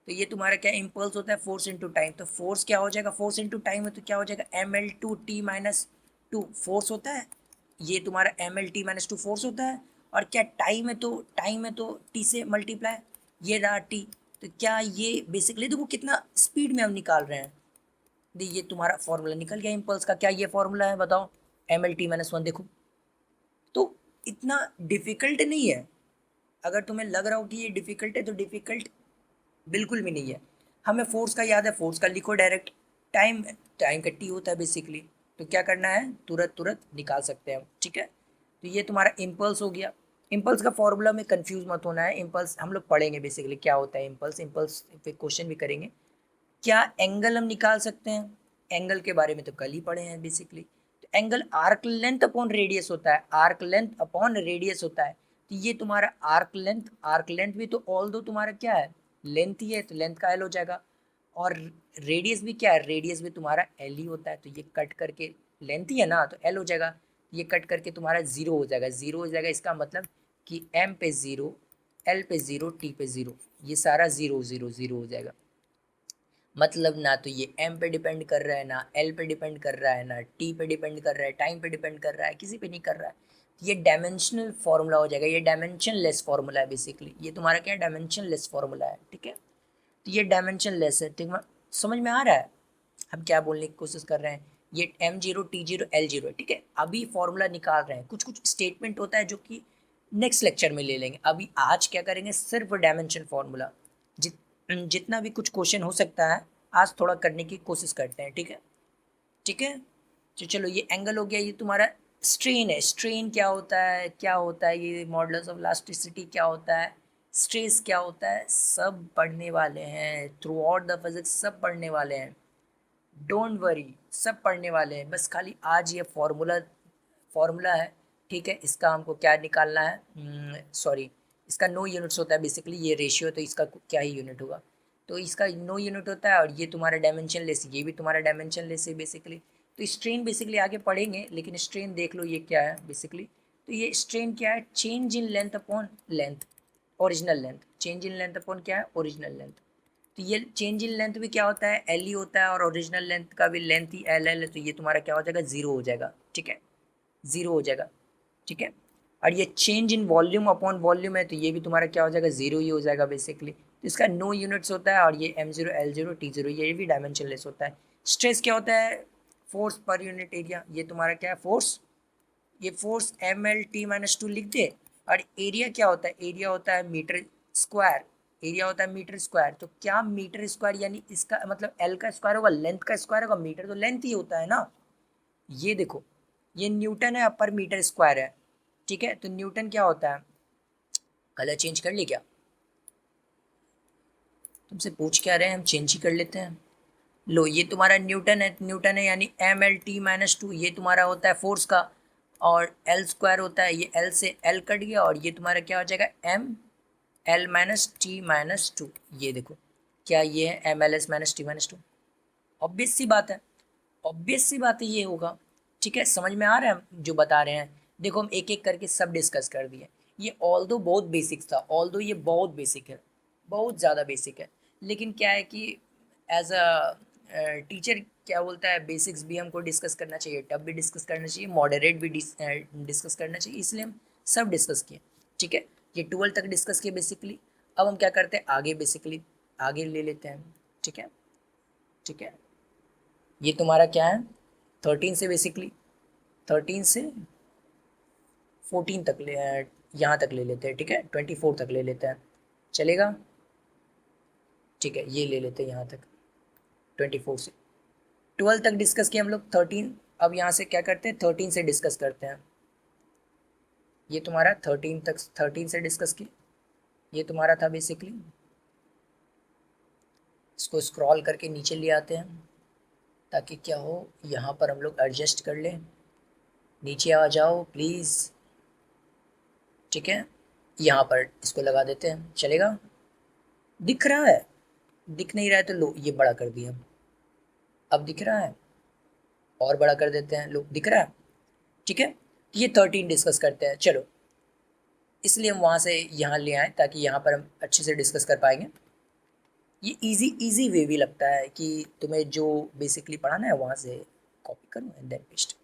तो ये तुम्हारा क्या इम्पल्स होता है, फोर्स इनटू टाइम। तो फोर्स क्या हो जाएगा, फोर्स इनटू टाइम है तो क्या हो जाएगा ML2T-2, फोर्स होता है, ये तुम्हारा ML T-2 फोर्स होता है। और क्या टाइम है, तो टाइम है तो टी से मल्टीप्लाई, ये रहा टी। तो क्या ये बेसिकली देखो कितना स्पीड में हम निकाल रहे हैं, ये तुम्हारा फॉर्मूला निकल गया इम्पल्स का। क्या ये फॉर्मूला है, बताओ, ML T-1, देखो। तो इतना डिफिकल्ट नहीं है, अगर तुम्हें लग रहा हो कि ये डिफिकल्ट है तो डिफिकल्ट बिल्कुल भी नहीं है। हमें फोर्स का याद है, फोर्स का लिखो डायरेक्ट, टाइम, टाइम का टी होता है बेसिकली। तो क्या करना है, तुरंत तुरंत निकाल सकते हैं हम, ठीक है। तो ये तुम्हारा इम्पल्स हो गया। इम्पल्स का फॉर्मूला में कंफ्यूज मत होना है, इम्पल्स हम लोग पढ़ेंगे बेसिकली क्या होता है इम्पल्स, इम्पल्स पे क्वेश्चन भी करेंगे। क्या एंगल हम निकाल सकते हैं? एंगल के बारे में तो कल ही पढ़े हैं बेसिकली। तो angle arc length upon radius होता है, आर्क लेंथ अपॉन रेडियस होता है। तो ये तुम्हारा आर्क लेंथ भी तो ऑल दो तुम्हारा क्या है, लेंथ ही है, तो लेंथ का एल हो जाएगा। और रेडियस भी क्या है, रेडियस भी तुम्हारा एल ही होता है। तो ये कट करके, लेंथ ही है ना तो एल हो जाएगा, ये कट करके तुम्हारा जीरो हो जाएगा, जीरो हो जाएगा। इसका मतलब कि एम पे जीरो, एल पे जीरो, टी पे जीरो, ये सारा जीरो जीरो जीरो हो जाएगा। मतलब ना तो ये एम पे डिपेंड कर रहा है, ना एल पे डिपेंड कर रहा है, ना टी पे डिपेंड कर रहा है, टाइम पे डिपेंड कर रहा है, किसी पे नहीं कर रहा है। ये डायमेंशनल फार्मूला हो जाएगा, ये डायमेंशन लेस फार्मूला है बेसिकली। ये तुम्हारा क्या है, डायमेंशन लेस फार्मूला है, ठीक है। तो ये डायमेंशन लेस है, ठीक है, समझ में आ रहा है हम क्या बोलने की कोशिश कर रहे हैं। ये M zero, T zero, L zero है, ठीक है। अभी फॉर्मूला निकाल रहे हैं, कुछ कुछ स्टेटमेंट होता है जो कि नेक्स्ट लेक्चर में ले लेंगे। अभी आज क्या करेंगे, सिर्फ डायमेंशन फार्मूला। जितना भी कुछ क्वेश्चन हो सकता है आज थोड़ा करने की कोशिश करते हैं, ठीक है, ठीक है। तो चलो ये एंगल हो गया, ये तुम्हारा स्ट्रेन है। स्ट्रेन क्या होता है, क्या होता है ये मॉडुलस ऑफ इलास्टिसिटी क्या होता है, स्ट्रेस क्या होता है, सब पढ़ने वाले हैं थ्रू आउट द फिजिक्स, सब पढ़ने वाले हैं, डोंट वरी, सब पढ़ने वाले हैं। बस खाली आज ये फॉर्मूला फॉर्मूला है, ठीक है। इसका हमको क्या निकालना है, सॉरी, इसका नो यूनिट्स होता है बेसिकली, ये रेशियो, तो इसका क्या ही यूनिट होगा। तो इसका नो यूनिट होता है, और ये तुम्हारा डायमेंशन लेस, ये भी तुम्हारा डायमेंशन लेस है बेसिकली। तो स्ट्रेन बेसिकली आगे पढ़ेंगे, लेकिन स्ट्रेन देख लो ये क्या है बेसिकली। तो ये स्ट्रेन क्या है, change in length upon length, original length, change in length upon क्या है, ओरिजिनल लेंथ। तो ये चेंज इन लेंथ भी क्या होता है, एल ही होता है, और ओरिजिनल लेंथ का भी लेंथ ही एल है। तो ये तुम्हारा क्या हो जाएगा, जीरो हो जाएगा, ठीक है, जीरो हो जाएगा, ठीक है। और ये change in volume upon volume है, तो ये भी तुम्हारा क्या हो जाएगा, जीरो ही हो जाएगा बेसिकली। तो इसका नो यूनिट्स होता है, और ये M zero, L zero, T zero, ये भी डायमेंशन लेस होता है। स्ट्रेस क्या होता है, फोर्स पर यूनिट एरिया, ये तुम्हारा क्या है, फोर्स, ये force M L T minus two लिख दे। और एरिया क्या होता है, एरिया होता है मीटर स्क्वायर, एरिया होता है मीटर स्क्वायर। तो क्या मीटर स्क्वायर, यानी इसका मतलब एल का स्क्वायर होगा, लेंथ का स्क्वायर होगा, मीटर तो लेंथ ही होता है ना। ये देखो, ये न्यूटन है, पर मीटर स्क्वायर है, ठीक है। तो न्यूटन क्या होता है, कलर चेंज कर ले क्या, तुमसे पूछ क्या रहे हैं, हम चेंज ही कर लेते हैं। लो ये तुम्हारा न्यूटन है, न्यूटन है यानी M L T minus two, ये तुम्हारा होता है फोर्स का। और एल स्क्वायर होता है, ये एल से एल कट गया, और ये तुम्हारा क्या हो जाएगा, M L minus T minus two. ये देखो क्या ये है, M L S minus T minus two. Obvious सी बात है, ऑब्वियस सी बात है, ये होगा, ठीक है। समझ में आ रहा है हम जो बता रहे हैं। देखो हम एक एक करके सब डिस्कस कर दिए। ये ऑल दो बहुत बेसिक था, ऑल दो ये बहुत बेसिक है, बहुत ज़्यादा बेसिक है। लेकिन क्या है कि एज अ टीचर क्या बोलता है, बेसिक्स भी हमको डिस्कस करना चाहिए, टफ भी डिस्कस करना चाहिए, मॉडरेट भी डिस्कस करना चाहिए, इसलिए हम सब डिस्कस किए, ठीक है। ये 12 तक डिस्कस किए बेसिकली। अब हम क्या करते हैं, आगे बेसिकली आगे ले लेते हैं, ठीक है, ठीक है। ये तुम्हारा क्या है, 13 से बेसिकली, 13 से 14 तक ले, यहाँ तक ले लेते हैं, ठीक है, 24 तक ले लेते हैं, चलेगा, ठीक है। ये ले लेते हैं यहाँ तक, 24 से 12 तक डिस्कस किया हम लोग, 13। अब यहाँ से क्या करते हैं, 13 से डिस्कस करते हैं। ये तुम्हारा 13 तक, 13 से डिस्कस किया, ये तुम्हारा था बेसिकली। इसको स्क्रॉल करके नीचे ले आते हैं, ताकि क्या हो, यहाँ पर हम लोग एडजस्ट कर लें। नीचे आ जाओ प्लीज़, ठीक है। यहाँ पर इसको लगा देते हैं, चलेगा, दिख रहा है, दिख नहीं रहा है तो लो ये बड़ा कर दिया, अब दिख रहा है, और बड़ा कर देते हैं, लो दिख रहा है, ठीक है। तो ये 13 डिस्कस करते हैं, चलो, इसलिए हम वहाँ से यहाँ ले आए ताकि यहाँ पर हम अच्छे से डिस्कस कर पाएंगे। ये इजी इजी वे भी लगता है कि तुम्हें जो बेसिकली पढ़ाना है वहाँ से कॉपी करो एंड देन पेस्ट,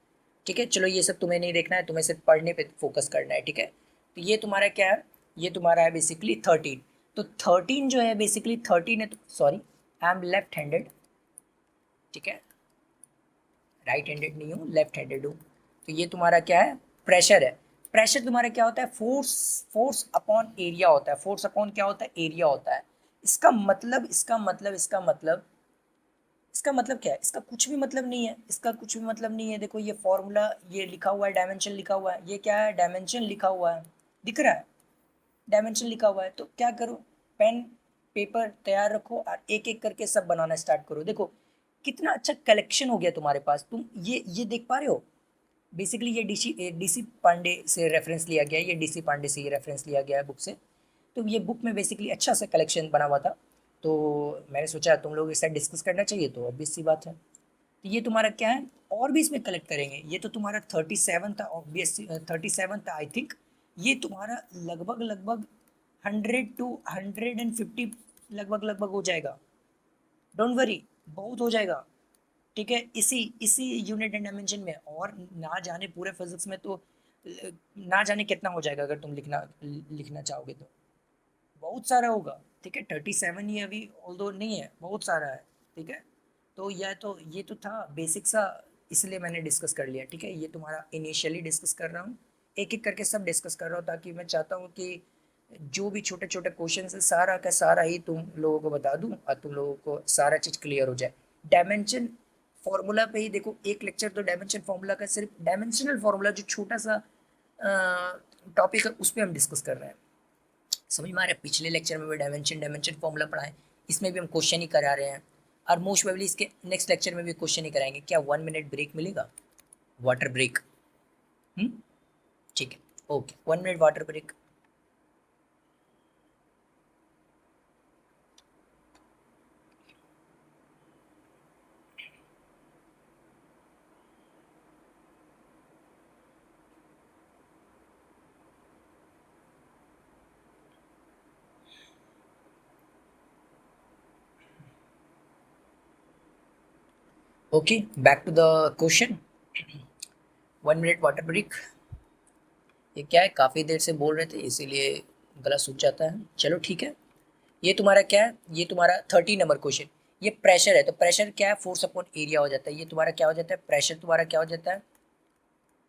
ठीक है। चलो ये सब तुम्हें नहीं देखना है, तुम्हें सिर्फ पढ़ने पे फोकस करना है, ठीक है। तो ये तुम्हारा क्या है, ये तुम्हारा है बेसिकली 13। तो 13 जो है बेसिकली 13 है, तो sorry I am left handed, ठीक है, राइट हैंडेड नहीं हूँ, लेफ्ट हैंडेड हूँ। तो ये तुम्हारा क्या है, प्रेशर है। प्रेशर तुम्हारा क्या होता है, फोर्स, फोर्स अपॉन एरिया होता है, फोर्स अपॉन क्या होता है, एरिया होता है। इसका मतलब इसका मतलब क्या है? इसका कुछ भी मतलब नहीं है, इसका कुछ भी मतलब नहीं है। देखो ये फॉर्मूला, ये लिखा हुआ है, डायमेंशन लिखा हुआ है, ये क्या है? डायमेंशन लिखा हुआ है, दिख रहा है? डायमेंशन लिखा हुआ है। तो क्या करो, पेन पेपर तैयार रखो और एक एक करके सब बनाना स्टार्ट करो। देखो कितना अच्छा कलेक्शन हो गया तुम्हारे पास। तुम ये देख पा रहे हो? बेसिकली ये डीसी पांडे से रेफरेंस लिया गया है, ये डीसी पांडे से ये रेफरेंस लिया गया है बुक से। तो ये बुक में बेसिकली अच्छा सा कलेक्शन बना हुआ था, तो मैंने सोचा तुम लोग इस साथ डिस्कस करना चाहिए, तो ऑब्वियस सी बात है। तो ये तुम्हारा क्या है, और भी इसमें कलेक्ट करेंगे। ये तो तुम्हारा 37 था, ऑब्वियस 37 था आई थिंक। ये तुम्हारा लगभग लगभग 100 to 150 लगभग लगभग हो जाएगा। डोंट वरी, बहुत हो जाएगा। ठीक है, इसी इसी यूनिट एंड डायमेंशन में, और ना जाने पूरे फिजिक्स में तो ना जाने कितना हो जाएगा अगर तुम लिखना लिखना चाहोगे तो। बहुत सारा होगा। ठीक है, 37 ही अभी ऑल्दो नहीं है, बहुत सारा है। ठीक है, तो ये तो था बेसिक सा, इसलिए मैंने डिस्कस कर लिया। ठीक है, ये तुम्हारा इनिशियली डिस्कस कर रहा हूँ, एक एक करके सब डिस्कस कर रहा हूँ, ताकि मैं चाहता हूँ कि जो भी छोटे छोटे क्वेश्चन है सारा का सारा ही तुम लोगों को बता दूँ और तुम लोगों को सारा चीज़ क्लियर हो जाए। डायमेंशन फॉर्मूला पे ही देखो, एक लेक्चर तो डायमेंशन फॉर्मूला का, सिर्फ डायमेंशनल फॉर्मूला जो छोटा सा टॉपिक है उस पर हम डिस्कस कर रहे हैं। समझ में आ रहा है? पिछले लेक्चर में भी डायमेंशन डायमेंशन फॉर्मूला पढ़ा है, इसमें भी हम क्वेश्चन ही करा रहे हैं, और मोस्ट प्रोबेबली इसके नेक्स्ट लेक्चर में भी क्वेश्चन ही कराएंगे। क्या 1 मिनट ब्रेक मिलेगा? Water break? ठीक है, okay, 1 minute water break. Okay, back to the question. 1 minute water break. ये क्या है, काफ़ी देर से बोल रहे थे इसीलिए गला सूख जाता है। चलो ठीक है, ये तुम्हारा क्या है, ये तुम्हारा 30 नंबर क्वेश्चन। ये प्रेशर है, तो प्रेशर क्या है? फोर्स अपॉन एरिया हो जाता है। ये तुम्हारा क्या हो जाता है? प्रेशर तुम्हारा क्या हो जाता है?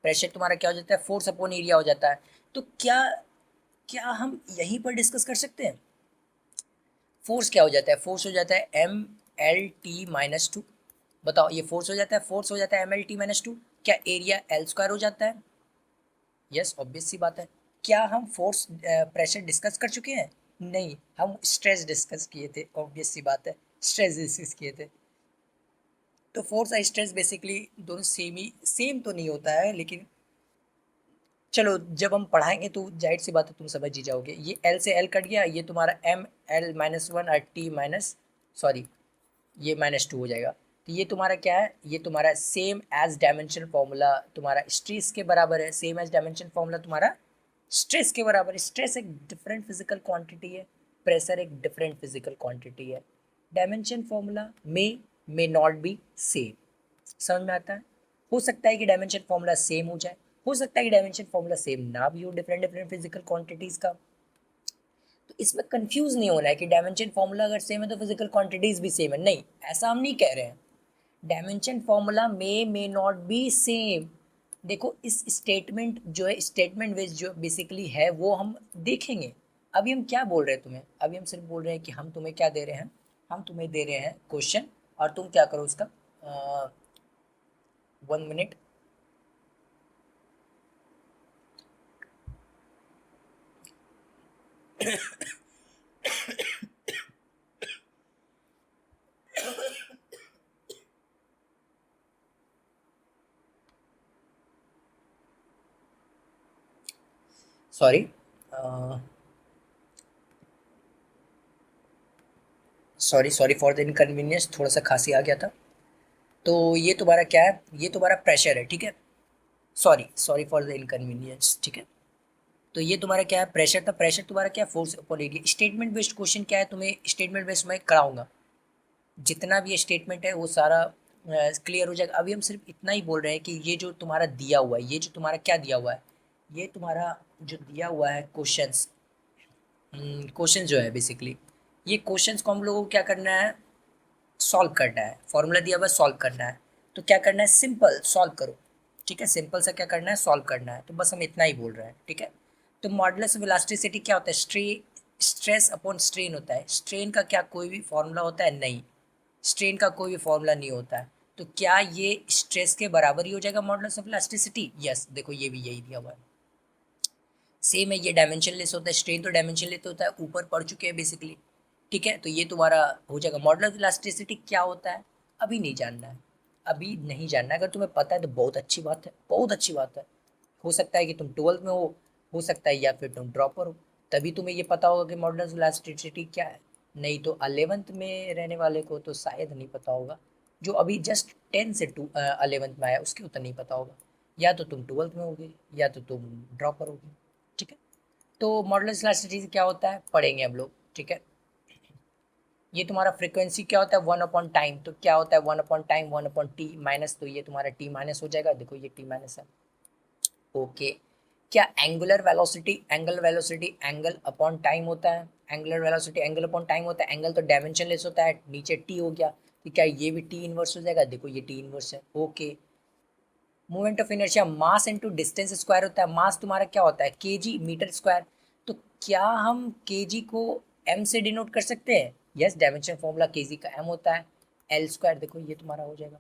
प्रेशर तुम्हारा क्या हो जाता है? फोर्स अपॉन एरिया हो जाता है। तो क्या क्या हम यहीं पर डिस्कस कर सकते हैं? फोर्स क्या हो जाता है? फोर्स हो जाता है M L T - 2। बताओ, ये फोर्स हो जाता है, फोर्स हो जाता है ML T - 2। क्या एरिया L स्क्वायर हो जाता है? यस, ऑब्वियस सी बात है। क्या हम फोर्स प्रेशर डिस्कस कर चुके हैं? नहीं, हम स्ट्रेस डिस्कस किए थे, ऑब्वियस सी बात है, स्ट्रेस डिस्कस किए थे। तो फोर्स और स्ट्रेस बेसिकली दोनों सेम तो नहीं होता है, लेकिन चलो जब हम पढ़ाएंगे तो जाहिर सी बात है तुम समझ ही जाओगे। ये एल से एल कट गया, ये तुम्हारा ML - 1 और T माइनस, सॉरी, ये -2 हो जाएगा। तो ये तुम्हारा क्या है? ये तुम्हारा सेम एज डायमेंशन फॉर्मूला तुम्हारा स्ट्रेस के बराबर है। सेम एज डायमेंशन फॉर्मूला तुम्हारा स्ट्रेस के बराबर है। स्ट्रेस एक डिफरेंट फिजिकल क्वांटिटी है, प्रेशर एक डिफरेंट फिजिकल क्वांटिटी है। Dimension formula may not be same. समझ में आता है? हो सकता है कि डायमेंशन फॉर्मूला सेम हो जाए, हो सकता है कि डायमेंशन फॉर्मूला सेम ना भी हो, डिफरेंट डिफरेंट फिजिकल क्वांटिटीज का। तो इसमें कंफ्यूज नहीं होना है कि डायमेंशन फॉर्मूला अगर सेम है तो फिजिकल क्वांटिटीज भी सेम है, नहीं, ऐसा हम नहीं कह रहे हैं। Dimension formula may not be same. देखो इस स्टेटमेंट जो है, स्टेटमेंट बेस्ड जो बेसिकली है वो हम देखेंगे। अभी हम क्या बोल रहे हैं तुम्हें? अभी हम सिर्फ बोल रहे हैं कि हम तुम्हें क्या दे रहे हैं, हम तुम्हें दे रहे हैं क्वेश्चन, और तुम क्या करो उसका 1 minute. Sorry, sorry sorry for the inconvenience, थोड़ा सा खांसी आ गया था। तो ये तुम्हारा क्या है? ये तुम्हारा प्रेशर है, ठीक है। Sorry sorry for the inconvenience, ठीक है। तो ये तुम्हारा क्या है? प्रेशर था। प्रेशर तुम्हारा क्या है? Force upon area. Statement based question क्या है, तुम्हें स्टेटमेंट बेस्ड मैं कराऊंगा। जितना भी स्टेटमेंट है वो सारा क्लियर हो जाएगा। अभी हम सिर्फ इतना ही बोल रहे हैं कि ये जो तुम्हारा दिया हुआ है, ये जो तुम्हारा क्या दिया हुआ है, ये तुम्हारा जो दिया हुआ है क्वेश्चंस, क्वेश्चन जो है बेसिकली, ये क्वेश्चंस को हम लोगों को क्या करना है? सॉल्व करना है। फॉर्मूला दिया हुआ है, सॉल्व करना है। तो क्या करना है? सिंपल सॉल्व करो। ठीक है, सिंपल सा क्या करना है? सॉल्व करना है। तो बस हम इतना ही बोल रहे हैं, ठीक है। तो मॉडुलस ऑफ इलास्टिसिटी क्या होता है? स्ट्रेस अपॉन स्ट्रेन होता है। स्ट्रेन का क्या कोई भी फॉर्मूला होता है? नहीं। स्ट्रेन का कोई भी फॉर्मूला नहीं होता है। तो क्या ये स्ट्रेस के बराबर ही हो जाएगा मॉडुलस ऑफ इलास्टिसिटी? यस, देखो ये भी यही दिया हुआ है। सेम है, ये डायमेंशनलेस होता है, स्ट्रेन तो डायमेंशनलेस होता है, ऊपर पढ़ चुके हैं बेसिकली। ठीक है, तो ये तुम्हारा हो जाएगा। मॉडुलस ऑफ इलास्टिसिटी क्या होता है अभी नहीं जानना है, अभी नहीं जानना है। अगर तुम्हें पता है तो बहुत अच्छी बात है, बहुत अच्छी बात है। हो सकता है कि तुम 12th में हो सकता है या फिर तुम ड्रॉपर हो, तभी तुम्हें ये पता होगा कि मॉडुलस ऑफ इलास्टिसिटी क्या है। नहीं तो 11th में रहने वाले को तो शायद नहीं पता होगा, जो अभी जस्ट 10 से 11th में आया उसके उतना नहीं पता होगा। या तो तुम 12th में होगे या तो तुम ड्रॉपर होगे। ठीक है, तो मॉडुलस इलास्टिसिटी क्या होता है पढ़ेंगे हम लोग। ठीक है, ये तुम्हारा फ्रीक्वेंसी क्या होता है 1/टाइम। तो क्या होता है 1/टाइम 1/t माइनस, तो ये तुम्हारा t माइनस हो जाएगा, देखो ये t माइनस है। ओके, क्या angular velocity, angle velocity angle upon time होता है? Angular velocity angle upon time होता है। एंगल तो डायमेंशनलेस होता है, नीचे टी हो गया, तो क्या ये भी टी इनवर्स हो जाएगा? देखो ये टी इनवर्स है। Okay, moment of inertia mass into distance square होता है। मास तुम्हारा क्या होता है केजी मीटर स्क्वायर। तो क्या हम केजी को एम से डिनोट कर सकते हैं? यस, डायमेंशन फॉर्मूला केजी का एम होता है एल स्क्वायर। देखो ये तुम्हारा हो जाएगा,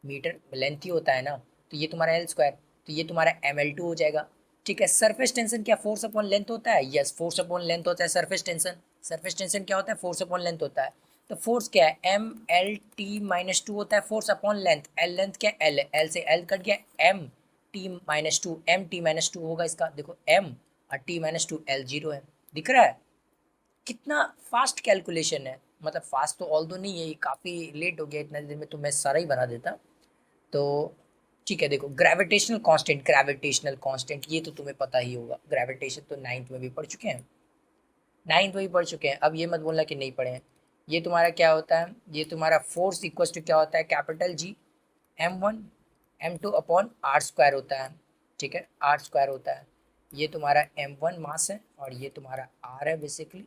मीटर लेंथ ही होता है ना, तो ये तुम्हारा एल स्क्वायर, तो ये तुम्हारा एम एल टू हो जाएगा। ठीक है, सरफेस टेंशन क्या फोर्स अपॉन लेंथ होता है? यस, फोर्स अपॉन लेंथ होता है सरफेस टेंशन। सरफेस टेंशन क्या होता है? फोर्स अपॉन लेंथ होता है। तो फोर्स क्या है? M L T minus two होता है force upon length. L length क्या? एल है, एल से एल कट गया, M T minus two, M T minus two होगा इसका। देखो एम और T minus two, L zero है। दिख रहा है कितना फास्ट कैलकुलेशन है? मतलब फास्ट तो ऑल दो नहीं है, ये काफ़ी लेट हो गया, इतना देर में तो मैं सारा ही बना देता। तो ठीक है, देखो ग्रेविटेशनल कांस्टेंट, ग्रेविटेशनल कांस्टेंट ये तो तुम्हें पता ही होगा। ग्रेविटेशन तो 9th में भी पढ़ चुके हैं, 9th में भी पढ़ चुके हैं। अब ये मत बोलना कि नहीं पढ़े हैं। ये तुम्हारा क्या होता है? ये तुम्हारा फोर्स इक्वल टू क्या होता है? Capital G m1 m2 upon R square होता है। ठीक है, आर स्क्वायर होता है। ये तुम्हारा m1 मास है और ये तुम्हारा r है बेसिकली,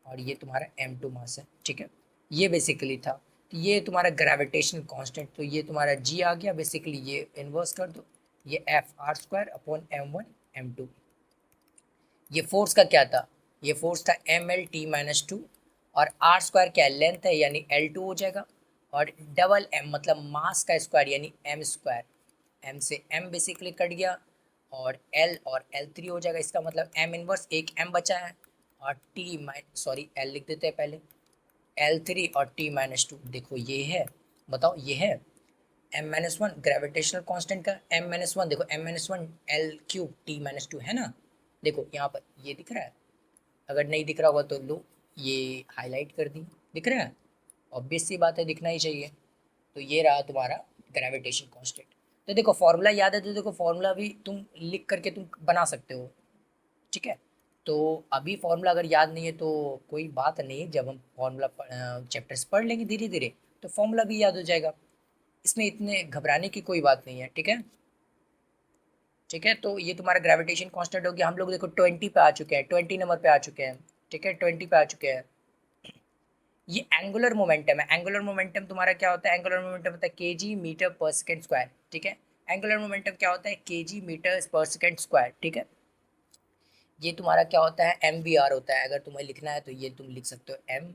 और ये तुम्हारा m2 मास है। ठीक है, ये बेसिकली था। तो ये तुम्हारा ग्रेविटेशनल कांस्टेंट, तो ये तुम्हारा g आ गया बेसिकली, ये इन्वर्स कर दो, ये f are square upon m1 m2। ये फोर्स का क्या था? ये फोर्स था M L T minus two, और आर स्क्वायर क्या है? लेंथ है, यानी एल टू हो जाएगा, और डबल एम मतलब मास का स्क्वायर यानी एम स्क्वायर। एम से एम बेसिकली कट गया, और एल थ्री हो जाएगा, इसका मतलब एम इनवर्स एक एम बचा है, और टी माइन सॉरी एल लिख देते हैं पहले, एल थ्री और टी माइनस टू। देखो ये है, बताओ ये है M minus one gravitational constant का एम माइनस वन। देखो M minus one L cube T minus two है ना। देखो यहाँ पर ये दिख रहा है, अगर नहीं दिख रहा होगा तो लो ये हाईलाइट कर दी, दिख रहा है? ऑब्वियस सी बात है, दिखना ही चाहिए। तो ये रहा तुम्हारा ग्रेविटेशन कांस्टेंट। तो देखो फॉर्मूला याद है तो देखो फॉर्मूला भी तुम लिख करके तुम बना सकते हो। ठीक है, तो अभी फॉर्मूला अगर याद नहीं है तो कोई बात नहीं, जब हम फॉर्मूला चैप्टर्स पढ़ लेंगे धीरे धीरे तो फॉर्मूला भी याद हो जाएगा। इसमें इतने घबराने की कोई बात नहीं है। ठीक है, ठीक है, तो ये तुम्हारा ग्रेविटेशन कांस्टेंट हो गया। हम लोग देखो 20 पे आ चुके हैं, 20 नंबर पे आ चुके हैं। ठीक है, 20 पे आ चुके हैं। ये एंगुलर मोमेंटम है। एंगुलर मोमेंटम तुम्हारा क्या होता है? एंगुलर मोमेंटम होता है केजी मीटर पर सेकंड स्क्वायर। ठीक है, एंगुलर मोमेंटम क्या होता है? केजी मीटर पर सेकंड स्क्वायर। ठीक है, ये तुम्हारा क्या होता है? एम वी आर होता है। अगर तुम्हें लिखना है तो ये तुम लिख सकते हो, एम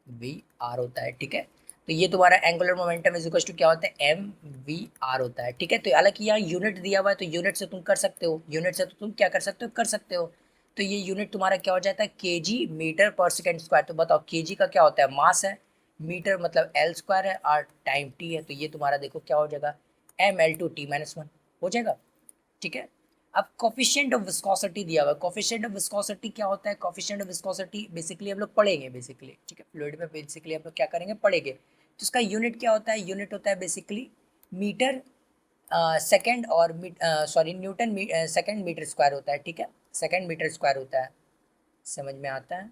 वी आर होता है। ठीक है, तो ये तुम्हारा angular momentum is equal to क्या होता है? एम वी आर होता है। ठीक है, तो हालांकि यहाँ यूनिट दिया हुआ है तो यूनिट से तुम कर सकते हो, यूनिट से तो तुम क्या कर सकते हो? कर सकते हो। तो ये यूनिट तुम्हारा क्या हो जाता है? केजी मीटर पर सेकंड स्क्वायर। तो बताओ केजी का क्या होता है? मास है, मीटर मतलब एल स्क्वायर है, और टाइम टी है, तो ये तुम्हारा देखो क्या हो जाएगा? M L two T minus one हो जाएगा। ठीक है, अब कोफिशिएंट ऑफ विस्कोसिटी दिया हुआ है। कोफिशिएंट ऑफ विस्कोसिटी क्या होता है? कोफिशिएंट ऑफ विस्कोसिटी बेसिकली हम लोग पढ़ेंगे बेसिकली। ठीक है, फ्लूइड में बेसिकली हम लोग क्या करेंगे? पढ़ेंगे। तो इसका यूनिट क्या होता है? यूनिट होता है बेसिकली मीटर सेकंड, और sorry newton second metre square होता है। ठीक है, सेकंड मीटर स्क्वायर होता है, समझ में आता है?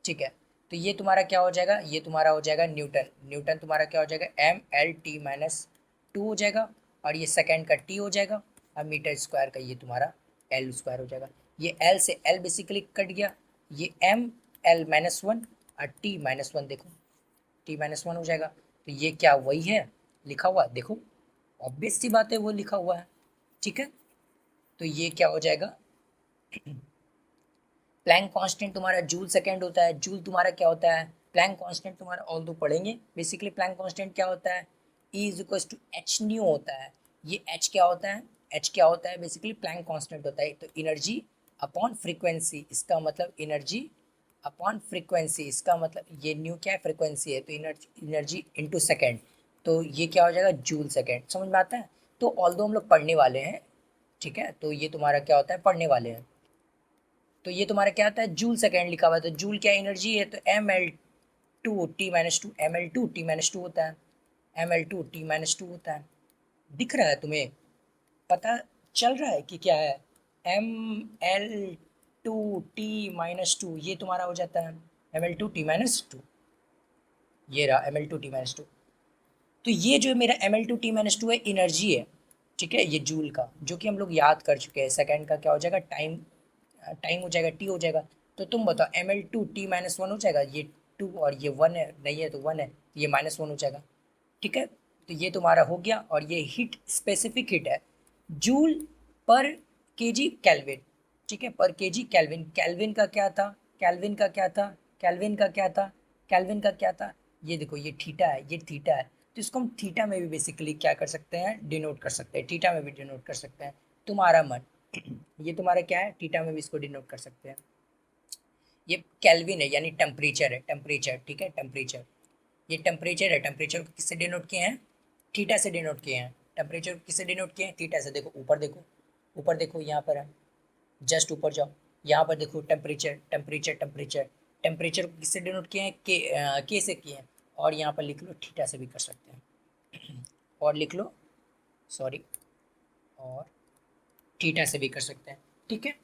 ठीक है, तो ये तुम्हारा क्या हो जाएगा? ये तुम्हारा हो जाएगा न्यूटन। न्यूटन तुम्हारा क्या हो जाएगा? M L T minus two हो जाएगा, और ये सेकंड का टी हो जाएगा, और मीटर स्क्वायर का ये तुम्हारा एल स्क्वायर हो जाएगा। ये एल से एल बेसिकली कट गया, ये एम एल माइनस वन और टी माइनस वन, देखो टी माइनस वन हो जाएगा। तो ये क्या वही है लिखा हुआ? देखो ऑब्वियस सी बात है, वो लिखा हुआ है। ठीक है, तो ये क्या हो जाएगा? प्लैंक कांस्टेंट तुम्हारा जूल सेकंड होता है। जूल तुम्हारा क्या होता है? प्लैंक कांस्टेंट तुम्हारा ऑल दो पढ़ेंगे। बेसिकली प्लैंक कांस्टेंट क्या होता है, E is equal to H nu होता है। ये एच क्या होता है, एच क्या होता है, बेसिकली प्लैंक कांस्टेंट होता है। तो एनर्जी अपॉन फ्रीक्वेंसी, इसका मतलब एनर्जी अपॉन फ्रीक्वेंसी, इसका मतलब ये न्यू क्या है, फ्रीक्वेंसी है, तो एनर्जी इनटू सेकेंड, तो ये क्या हो जाएगा, जूल सेकेंड। समझ में आता है। तो ऑल दो हम लोग पढ़ने वाले हैं, ठीक है, तो ये तुम्हारा क्या होता है, पढ़ने वाले हैं। तो ये तुम्हारा क्या आता है, जूल सेकेंड लिखा हुआ है, तो जूल क्या एनर्जी है, तो Ml2T-2, Ml2T-2 होता है, Ml2T-2 होता है। दिख रहा है तुम्हें, पता चल रहा है कि क्या है, Ml2T-2, ये तुम्हारा हो जाता है Ml2T-2, ये रहा Ml2T-2। तो ये जो मेरा Ml2T-2 है, एनर्जी है, ठीक है, ये जूल का, जो कि हम लोग याद कर चुके हैं। सेकंड का क्या हो जाएगा, टाइम, टाइम हो जाएगा, टी हो जाएगा। तो तुम बताओ Ml2T-1 हो जाएगा, ये 2 और ये 1 है, नहीं है तो 1 है, ये -1 हो जाएगा, ठीक है। तो ये तुम्हारा हो गया, और ये हीट स्पेसिफिक हीट है, जूल पर केजी केल्विन, ठीक है, पर केजी केल्विन। केल्विन का क्या था, केल्विन का क्या था, केल्विन का क्या था, केल्विन का क्या था, ये देखो, ये थीटा है, ये थीटा है, तो इसको हम थीटा में भी बेसिकली क्या कर सकते हैं, डिनोट कर सकते हैं, थीटा में भी डिनोट कर सकते हैं, तुम्हारा मन। ये तुम्हारा क्या है, थीटा में भी इसको डिनोट कर सकते हैं। ये केल्विन है, यानी टेम्परेचर है, टेम्परेचर, ठीक है, टेम्परेचर, ये टेम्परेचर है। टेम्परेचर को किससे डिनोट किए हैं, थीटा से डिनोट किए हैं। टेम्परेचर को किससे डिनोट किए हैं, थीटा से। देखो ऊपर देखो, ऊपर देखो, यहाँ पर है, जस्ट ऊपर जाओ, यहाँ पर देखो टेम्परेचर, टेम्परेचर, टेम्परेचर, टेम्परेचर को किससे डिनोट किए हैं, के से किए हैं। और यहाँ पर लिख लो, थीटा से भी कर सकते हैं, और लिख लो, सॉरी, और थीटा से भी कर सकते हैं, ठीक है।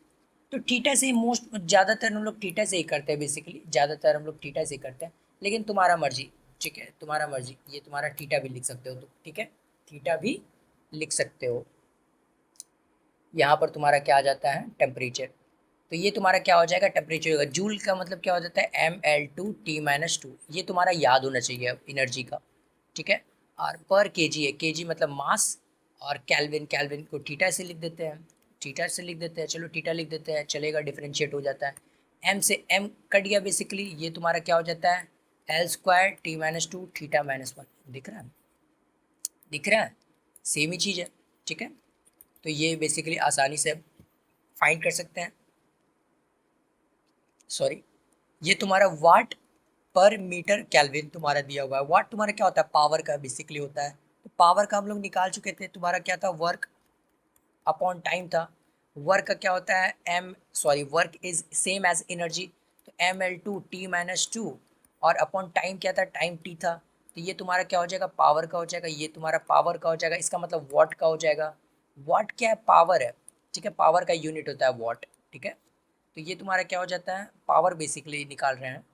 तो थीटा से मोस्ट ज़्यादातर हम लोग थीटा से ही करते हैं, बेसिकली ज़्यादातर हम लोग थीटा से ही करते हैं, लेकिन तुम्हारा मर्जी, ठीक है, तुम्हारा मर्जी, ये तुम्हारा थीटा भी लिख सकते हो तो, ठीक है, थीटा भी लिख सकते हो। यहाँ पर तुम्हारा क्या आ जाता है, टेम्परेचर, तो ये तुम्हारा क्या हो जाएगा, टेम्परेचर होगा। जूल का मतलब क्या हो जाता है, Ml2T-2, ये तुम्हारा याद होना चाहिए एनर्जी का, ठीक है। और पर केजी है, केजी मतलब मास, और कैल्विन, कैल्विन को थीटा से लिख देते हैं, थीटा से लिख देते हैं, चलो थीटा लिख देते हैं, चलेगा, डिफरेंशिएट हो जाता है। एम से एम कट गया, बेसिकली ये तुम्हारा क्या हो जाता है, L2T-2 थीटा-1, दिख रहा है, दिख रहा है, सेम ही चीज़ है, ठीक है। तो ये बेसिकली आसानी से फाइंड कर सकते हैं। सॉरी, ये तुम्हारा वाट पर मीटर केल्विन तुम्हारा दिया हुआ है। वाट तुम्हारा क्या होता है, पावर का बेसिकली होता है, तो पावर का हम लोग निकाल चुके थे, तुम्हारा क्या था, वर्क अपॉन टाइम था। वर्क का क्या होता है, work is same as energy, तो Ml2T-2, और अपॉन टाइम क्या था, टाइम टी था, तो ये तुम्हारा क्या हो जाएगा, पावर का हो जाएगा, ये तुम्हारा पावर का हो जाएगा, इसका मतलब वॉट का हो जाएगा। वॉट क्या है, पावर है, ठीक है, पावर का यूनिट होता है वॉट, ठीक है। तो ये तुम्हारा क्या हो जाता है, पावर बेसिकली निकाल रहे हैं,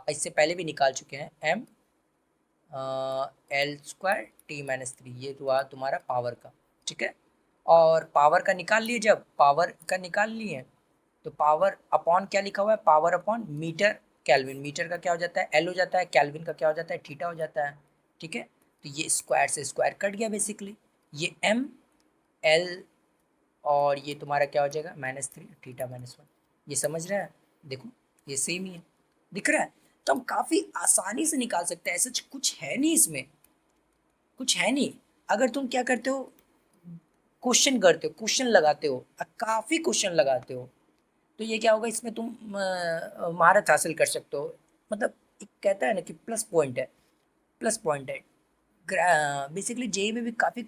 इससे पहले भी निकाल चुके हैं, L2T-3, ये हुआ तुम्हारा पावर का, ठीक है। और पावर का निकाल लिए, जब पावर का निकाल लिए, तो पावर अपॉन क्या लिखा हुआ है, power upon metre kelvin, metre का क्या हो जाता है, एल हो जाता है, केल्विन का क्या हो जाता है, थीटा हो जाता है, ठीक है। तो ये स्क्वायर से स्क्वायर कट गया बेसिकली, ये एम एल, और ये तुम्हारा क्या हो जाएगा, -3 थीटा-1, ये समझ रहा है, देखो ये सेम ही है, दिख रहा है। तो हम काफ़ी आसानी से निकाल सकते हैं, ऐसा कुछ है नहीं इसमें, कुछ है नहीं। अगर तुम क्या करते हो, क्वेश्चन करते हो, क्वेश्चन लगाते हो, काफ़ी क्वेश्चन लगाते हो, तो ये क्या होगा, इसमें तुम महारत हासिल कर सकते हो। मतलब एक कहता है ना कि प्लस पॉइंट है, प्लस पॉइंट है। बेसिकली जेई में भी काफ़ी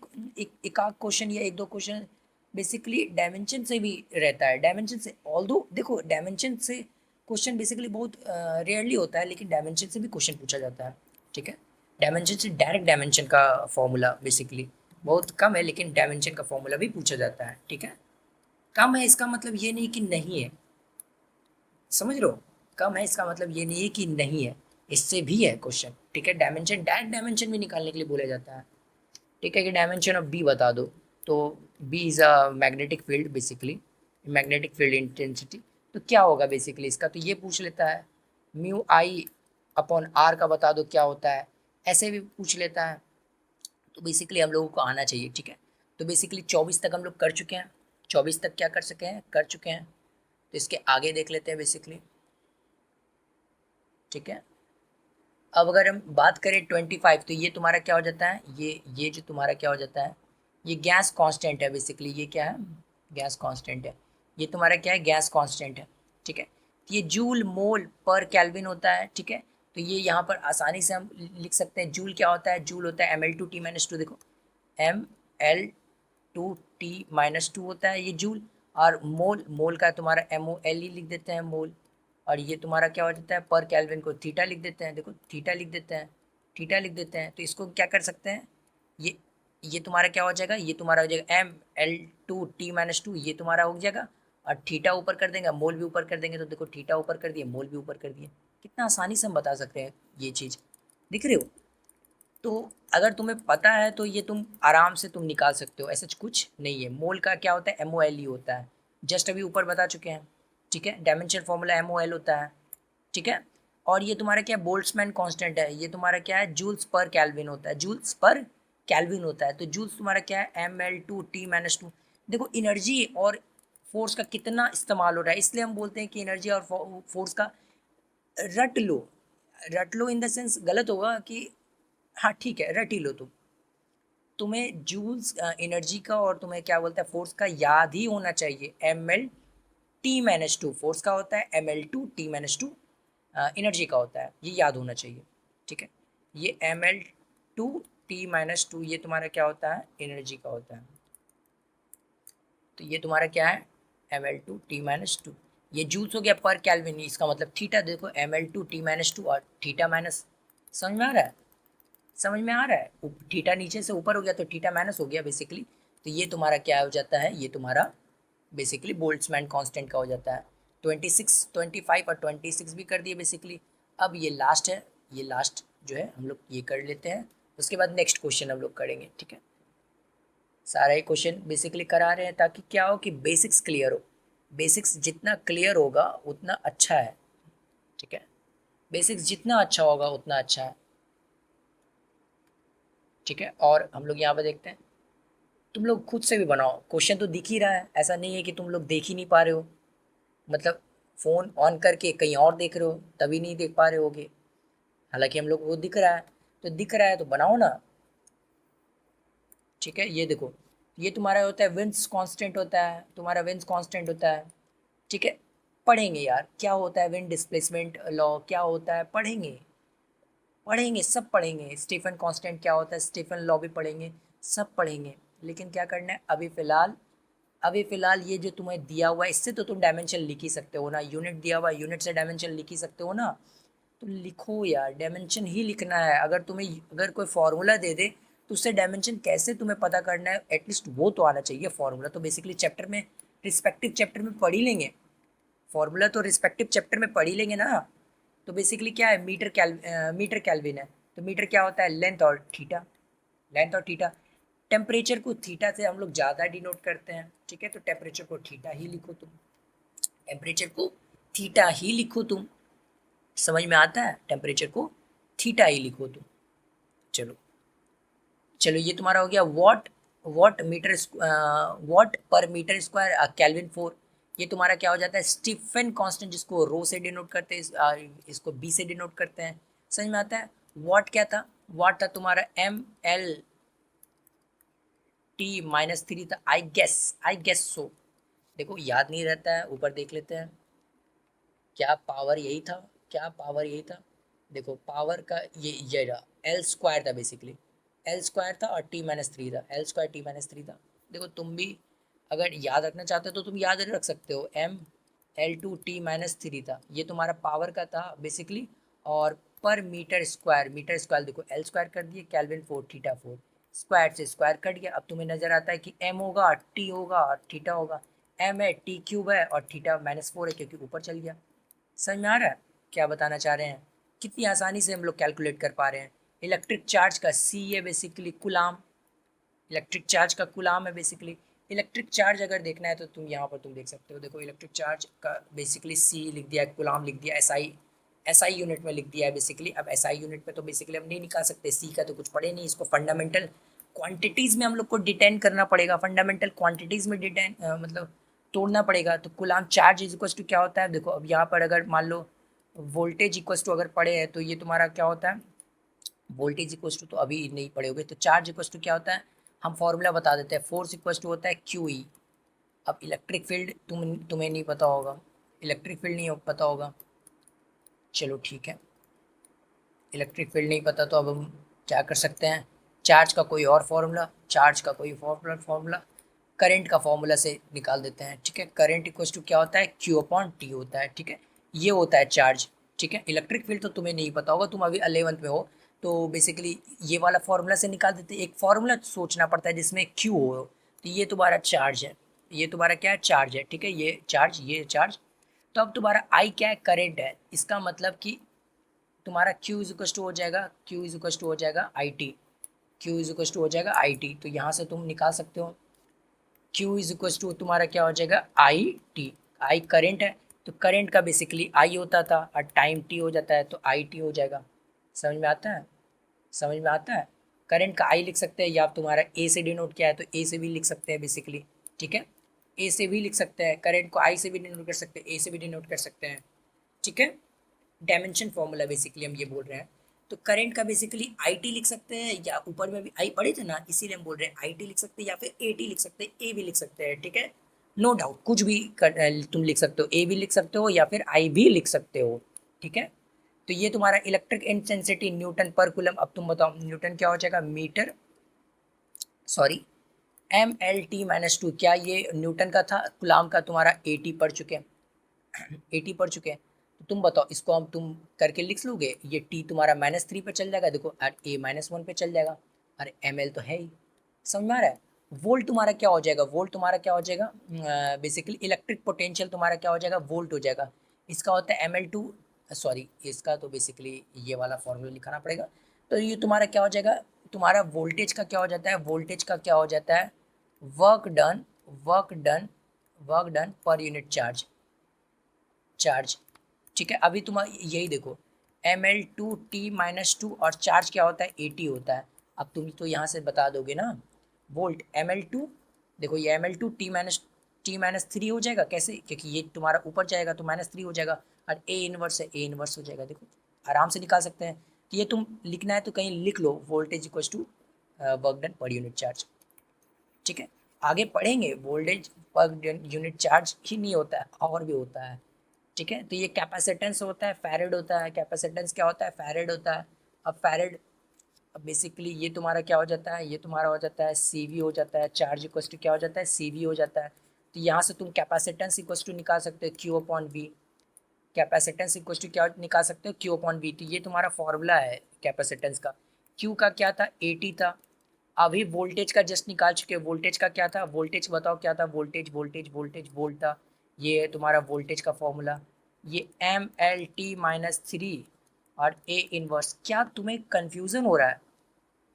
एक आध क्वेश्चन या एक दो क्वेश्चन बेसिकली डायमेंशन से भी रहता है, डायमेंशन से, ऑल्दो देखो डायमेंशन से क्वेश्चन बेसिकली बहुत रेयरली होता है, लेकिन डायमेंशन से भी क्वेश्चन पूछा जाता है, ठीक है। डायमेंशन से डायरेक्ट डायमेंशन का फॉर्मूला बेसिकली बहुत कम है, लेकिन डायमेंशन का फॉर्मूला भी पूछा जाता है, ठीक है। कम है इसका मतलब ये नहीं कि नहीं है, समझ लो, कम है इसका मतलब ये नहीं है कि नहीं है, इससे भी है क्वेश्चन, ठीक है। डायमेंशन, डायरेक्ट डायमेंशन भी निकालने के लिए बोला जाता है, ठीक है, कि डायमेंशन ऑफ बी बता दो, तो B is a magnetic field basically, magnetic field intensity, तो क्या होगा बेसिकली इसका, तो ये पूछ लेता है। म्यू आई अपॉन आर का बता दो क्या होता है, ऐसे भी पूछ लेता है। तो बेसिकली हम लोगों को आना चाहिए, ठीक है। तो बेसिकली 24 तक हम लोग कर चुके हैं, 24 तक क्या कर सके हैं, कर चुके हैं। तो इसके आगे देख लेते हैं बेसिकली, ठीक है। अब अगर हम बात करें 25, तो ये तुम्हारा क्या हो जाता है, ये जो तुम्हारा क्या हो जाता है, ये गैस कांस्टेंट है बेसिकली। ये क्या है, गैस कांस्टेंट है। ये तुम्हारा क्या है, गैस कांस्टेंट है। ठीक है, तो ये जूल मोल पर केल्विन होता है। ठीक है, तो ये यहाँ पर आसानी से हम लिख सकते हैं। जूल क्या होता है, जूल होता है ml2t-2। देखो ml2t-2 होता है ये जूल। और मोल, मोल का तुम्हारा MOLE लिख देते हैं, मोल। और ये तुम्हारा क्या हो जाता है, पर केल्विन को थीटा लिख देते हैं। देखो थीटा लिख देते हैं, थीटा लिख देते हैं। तो इसको क्या कर सकते हैं, ये ये तुम्हारा क्या हो जाएगा, ये तुम्हारा हो जाएगा ml2t-2, ये तुम्हारा हो जाएगा। और थीटा ऊपर कर देंगे, मोल भी ऊपर कर देंगे। तो देखो थीटा ऊपर कर दिए, मोल भी ऊपर कर दिए। कितना आसानी से हम बता सकते हैं ये चीज़, दिख रहे हो। तो अगर तुम्हें पता है तो ये तुम आराम से तुम निकाल सकते हो, ऐसा कुछ नहीं है। मोल का क्या होता है, MOLE होता है, जस्ट अभी ऊपर बता चुके हैं। ठीक है, डायमेंशन फॉर्मूला MOL होता है। ठीक है, और ये तुम्हारा क्या है, बोल्ट्जमैन कांस्टेंट है। ये तुम्हारा क्या है, जूल्स पर केल्विन होता है, जूल्स पर केल्विन होता है। तो जूल्स तुम्हारा क्या है, ml2t-2। देखो एनर्जी और फोर्स का कितना इस्तेमाल हो रहा है, इसलिए हम बोलते हैं कि एनर्जी और फोर्स का रट लो। रट लो इन द सेंस गलत होगा कि, हाँ ठीक है रट ही लो तुम। तुम्हें जूल्स एनर्जी का और तुम्हें क्या बोलते हैं, फोर्स का याद ही होना चाहिए। ml2t-2 फोर्स का होता है, ml2t-2 एनर्जी का होता है, ये याद होना चाहिए। ठीक है, ये ml2t-2 ये तुम्हारा क्या होता है, एनर्जी का होता है। तो ये तुम्हारा क्या है, ml2t-2। ये जूल्स हो गया पर केल्विन, इसका मतलब थीटा। देखो ml2t-2 और थीटा माइनस, समझ में आ रहा है, समझ में आ रहा है। थीटा नीचे से ऊपर हो गया तो थीटा माइनस हो गया बेसिकली। तो ये तुम्हारा क्या हो जाता है, ये तुम्हारा बेसिकली बोल्ट्जमैन कांस्टेंट का हो जाता है। 26, 25 और 26 भी कर दिए बेसिकली। अब ये लास्ट है, ये लास्ट जो है हम लोग ये कर लेते हैं। उसके बाद नेक्स्ट क्वेश्चन हम लोग करेंगे। ठीक है, सारा ही क्वेश्चन बेसिकली करा रहे हैं ताकि क्या हो कि बेसिक्स क्लियर हो। बेसिक्स जितना क्लियर होगा उतना अच्छा है। ठीक है, बेसिक्स जितना अच्छा होगा उतना अच्छा है। ठीक है, और हम लोग यहाँ पर देखते हैं, तुम लोग खुद से भी बनाओ। क्वेश्चन तो दिख ही रहा है, ऐसा नहीं है कि तुम लोग देख ही नहीं पा रहे हो। मतलब फ़ोन ऑन करके कहीं और देख रहे हो तभी नहीं देख पा रहे होगे, हालांकि हम लोग को दिख रहा है। तो दिख रहा है तो बनाओ ना। ठीक है, ये देखो, ये तुम्हारा होता है विंस कांस्टेंट होता है, तुम्हारा विंस कांस्टेंट होता है। ठीक है, पढ़ेंगे यार क्या होता है विंड डिस्प्लेसमेंट लॉ, क्या होता है, पढ़ेंगे, पढ़ेंगे सब पढ़ेंगे। स्टीफन कांस्टेंट क्या होता है, स्टीफन लॉ भी पढ़ेंगे, सब पढ़ेंगे। लेकिन क्या करना है अभी फ़िलहाल, अभी फ़िलहाल ये जो तुम्हें दिया हुआ है इससे तो तुम डायमेंशन लिख ही सकते हो ना। यूनिट दिया हुआ है, यूनिट से डायमेंशन लिख ही सकते हो ना। तो लिखो यार, डायमेंशन ही लिखना है। अगर तुम्हें, अगर कोई फार्मूला दे दे तो उससे डायमेंशन कैसे तुम्हें पता करना है, एटलीस्ट वो तो आना चाहिए। फार्मूला तो बेसिकली चैप्टर में, रिस्पेक्टिव चैप्टर में पढ़ ही लेंगे। फार्मूला तो रिस्पेक्टिव चैप्टर में पढ़ ही लेंगे ना। तो बेसिकली क्या है, मीटर कैल्विन है। तो मीटर क्या होता है, लेंथ और थीटा, लेंथ और थीटा। टेम्परेचर को थीटा से हम लोग ज़्यादा डिनोट करते हैं। ठीक है, तो टेम्परेचर को थीटा ही लिखो तुम, टेम्परेचर को थीटा ही लिखो तुम। समझ में आता है, टेम्परेचर को थीटा ही लिखो तुम। चलो, चलो ये तुम्हारा हो गया वॉट, वॉट मीटर, वॉट पर मीटर स्क्वायर केल्विन 4। ये तुम्हारा क्या हो जाता है, स्टीफन कांस्टेंट, जिसको रो से डिनोट करते हैं, इसको बी से डिनोट करते हैं। समझ में आता है। वॉट क्या था, वॉट था तुम्हारा ml2t-3 था, आई गेस सो। देखो याद नहीं रहता है, ऊपर देख लेते हैं। क्या पावर यही था, क्या पावर यही था। देखो पावर का ये रहा, एल स्क्वायर था बेसिकली, एल स्क्वायर था और t-3 था, एल स्क्वायर t-3 था। देखो तुम भी अगर याद रखना चाहते हो तो तुम याद रख सकते हो, ml2t-3 था, ये तुम्हारा पावर का था बेसिकली। और पर मीटर स्क्वायर, मीटर स्क्वायर देखो एल स्क्वायर कर दिए, केल्विन 4 थीटा 4, स्क्वायर से स्क्वायर कट गया। अब तुम्हें नज़र आता है कि m होगा, t होगा और थीटा होगा। m है, t क्यूब है और थीटा -4 है क्योंकि ऊपर चल गया। समझ में आ रहा है क्या बताना चाह रहे हैं, कितनी आसानी से हम लोग कैलकुलेट कर पा रहे हैं। इलेक्ट्रिक चार्ज का सी है बेसिकली कुलाम, इलेक्ट्रिक चार्ज का कुलाम है बेसिकली। इलेक्ट्रिक चार्ज अगर देखना है तो तुम यहाँ पर तुम देख सकते हो। देखो इलेक्ट्रिक चार्ज का बेसिकली सी लिख दिया है, कुलाम लिख दिया, एसआई यूनिट में लिख दिया है बेसिकली। अब एसआई यूनिट में तो बेसिकली हम नहीं निकाल सकते, सी का तो कुछ पढ़े नहीं, इसको फंडामेंटल क्वांटिटीज़ में हम लोग को डिटेन करना पड़ेगा, फंडामेंटल क्वांटिटीज़ में मतलब तोड़ना पड़ेगा। तो coulomb charge is equal to क्या होता है, देखो अब यहाँ पर अगर मान लो वोल्टेज इक्वस टू अगर पढ़े हैं तो ये तुम्हारा क्या होता है, वोल्टेज इक्वस टू तो अभी नहीं पढ़े होगे, तो चार्ज इक्वस टू क्या होता है, हम फॉर्मूला बता देते हैं, फोर्स इक्वस टू होता है क्यू ई। अब इलेक्ट्रिक फील्ड तुम्हें नहीं पता होगा, इलेक्ट्रिक फील्ड नहीं पता होगा, चलो ठीक है, इलेक्ट्रिक फील्ड नहीं पता तो अब हम क्या कर सकते हैं, चार्ज का कोई और फॉर्मूला, चार्ज का कोई फॉर्मूला करंट का फॉर्मूला से निकाल देते हैं, ठीक है। करंट इक्वस टू क्या होता है, क्यू अपॉन टी होता है, ठीक है। ये होता है चार्ज, ठीक है। इलेक्ट्रिक फील्ड तो तुम्हें नहीं पता होगा, तुम अभी 11th में हो, तो बेसिकली ये वाला फॉर्मूला से निकाल देते हैं। एक फॉर्मूला सोचना पड़ता है जिसमें क्यू हो, तो ये तुम्हारा चार्ज है, ये तुम्हारा क्या है, चार्ज है, ठीक है, ये चार्ज, ये चार्ज। तो अब तुम्हारा आई क्या है, करंट है, इसका मतलब कि तुम्हारा Q इज इक्वस टू हो जाएगा, Q इज इक्वस टू हो जाएगा I T, Q is equals to हो जाएगा आई टी, तो यहाँ से तुम निकाल सकते हो Q इज इक्वस टू तुम्हारा क्या हो जाएगा, आई टी, आई करंट है, तो करंट का बेसिकली आई होता था और टाइम टी हो जाता है, तो आई टी हो जाएगा। समझ में आता है, समझ में आता है। करंट का आई लिख सकते हैं, या तुम्हारा ए से डिनोट किया है तो ए से भी लिख सकते हैं बेसिकली, ठीक है, ए से भी लिख सकते हैं, करंट को आई से भी डिनोट कर सकते हैं, ए से भी डिनोट कर सकते हैं, ठीक है। डायमेंशन फॉर्मूला बेसिकली हम ये बोल रहे हैं। तो करंट का बेसिकली आई टी लिख सकते हैं, या ऊपर में भी आई पढ़े थे ना, इसीलिए हम बोल रहे हैं आई टी लिख सकते हैं, या फिर ए टी लिख सकते हैं, ए भी लिख सकते हैं, ठीक है। नो डाउट कुछ भी तुम लिख सकते हो, ए भी लिख सकते हो या फिर आई भी लिख सकते हो, ठीक है। तो ये तुम्हारा इलेक्ट्रिक इंटेंसिटी न्यूटन पर कूलम। अब तुम बताओ न्यूटन क्या हो जाएगा, metre, sorry, M L T - 2, क्या ये न्यूटन का था, कूलम का तुम्हारा 80 पढ़ चुके हैं, 80 पढ़ चुके हैं। तो तुम बताओ इसको हम तुम करके लिख लोगे, ये टी तुम्हारा -3 पे चल जाएगा, देखो, और ए -1 पे चल जाएगा, अरे एम एल तो है ही। समझ में आ रहा है। वोल्ट तुम्हारा क्या हो जाएगा, वोल्ट तुम्हारा क्या हो जाएगा, बेसिकली इलेक्ट्रिक पोटेंशियल तुम्हारा क्या हो जाएगा, वोल्ट हो जाएगा। इसका होता है ML2, सॉरी, इसका तो बेसिकली ये वाला फॉर्मूला लिखाना पड़ेगा। तो ये तुम्हारा क्या हो जाएगा, तुम्हारा वोल्टेज का क्या हो जाता है, वोल्टेज का क्या हो जाता है, work done, work done, work done per unit charge, charge, ठीक है। अभी तुम यही देखो, ML2T - 2 और चार्ज क्या होता है, 80 होता है। अब तुम तो यहाँ से बता दोगे ना, वोल्ट ML2, देखो ये ML2 T - 3 हो जाएगा, कैसे, क्योंकि ये तुम्हारा ऊपर जाएगा तो -3 हो जाएगा, और ए इनवर्स है, ए इनवर्स हो जाएगा, देखो आराम से निकाल सकते हैं। तो ये तुम लिखना है तो कहीं लिख लो, voltage equal to work done per unit charge, ठीक है। आगे पढ़ेंगे, वोल्टेज पर यूनिट चार्ज ही नहीं होता है, और भी होता है, ठीक है। तो ये कैपेसिटेंस होता है, फैरेड होता है, कैपेसिटेंस क्या होता है, फैरेड होता है। अब फैरेड, अब बेसिकली ये तुम्हारा क्या हो जाता है, ये तुम्हारा हो जाता है CV हो जाता है, चार्ज इक्वस टू क्या हो जाता है, CV हो जाता है। तो यहाँ से तुम कैपेसिटेंस इक्वस टू निकाल सकते हो Q upon V, capacitance equals to क्या निकाल सकते हो, Q अपॉन V। तो ये तुम्हारा फॉर्मूला है कैपेसिटेंस का। Q का क्या था, 80 था। अभी वोल्टेज का जस्ट निकाल चुके हैं, वोल्टेज का क्या था, वोल्टेज बताओ क्या था, वोल्टेज वोल्टेज वोल्टेज वोल्ट था। ये है तुम्हारा वोल्टेज का फॉर्मूला, ये ML T - 3 और A इनवर्स। क्या तुम्हें कन्फ्यूज़न हो रहा है,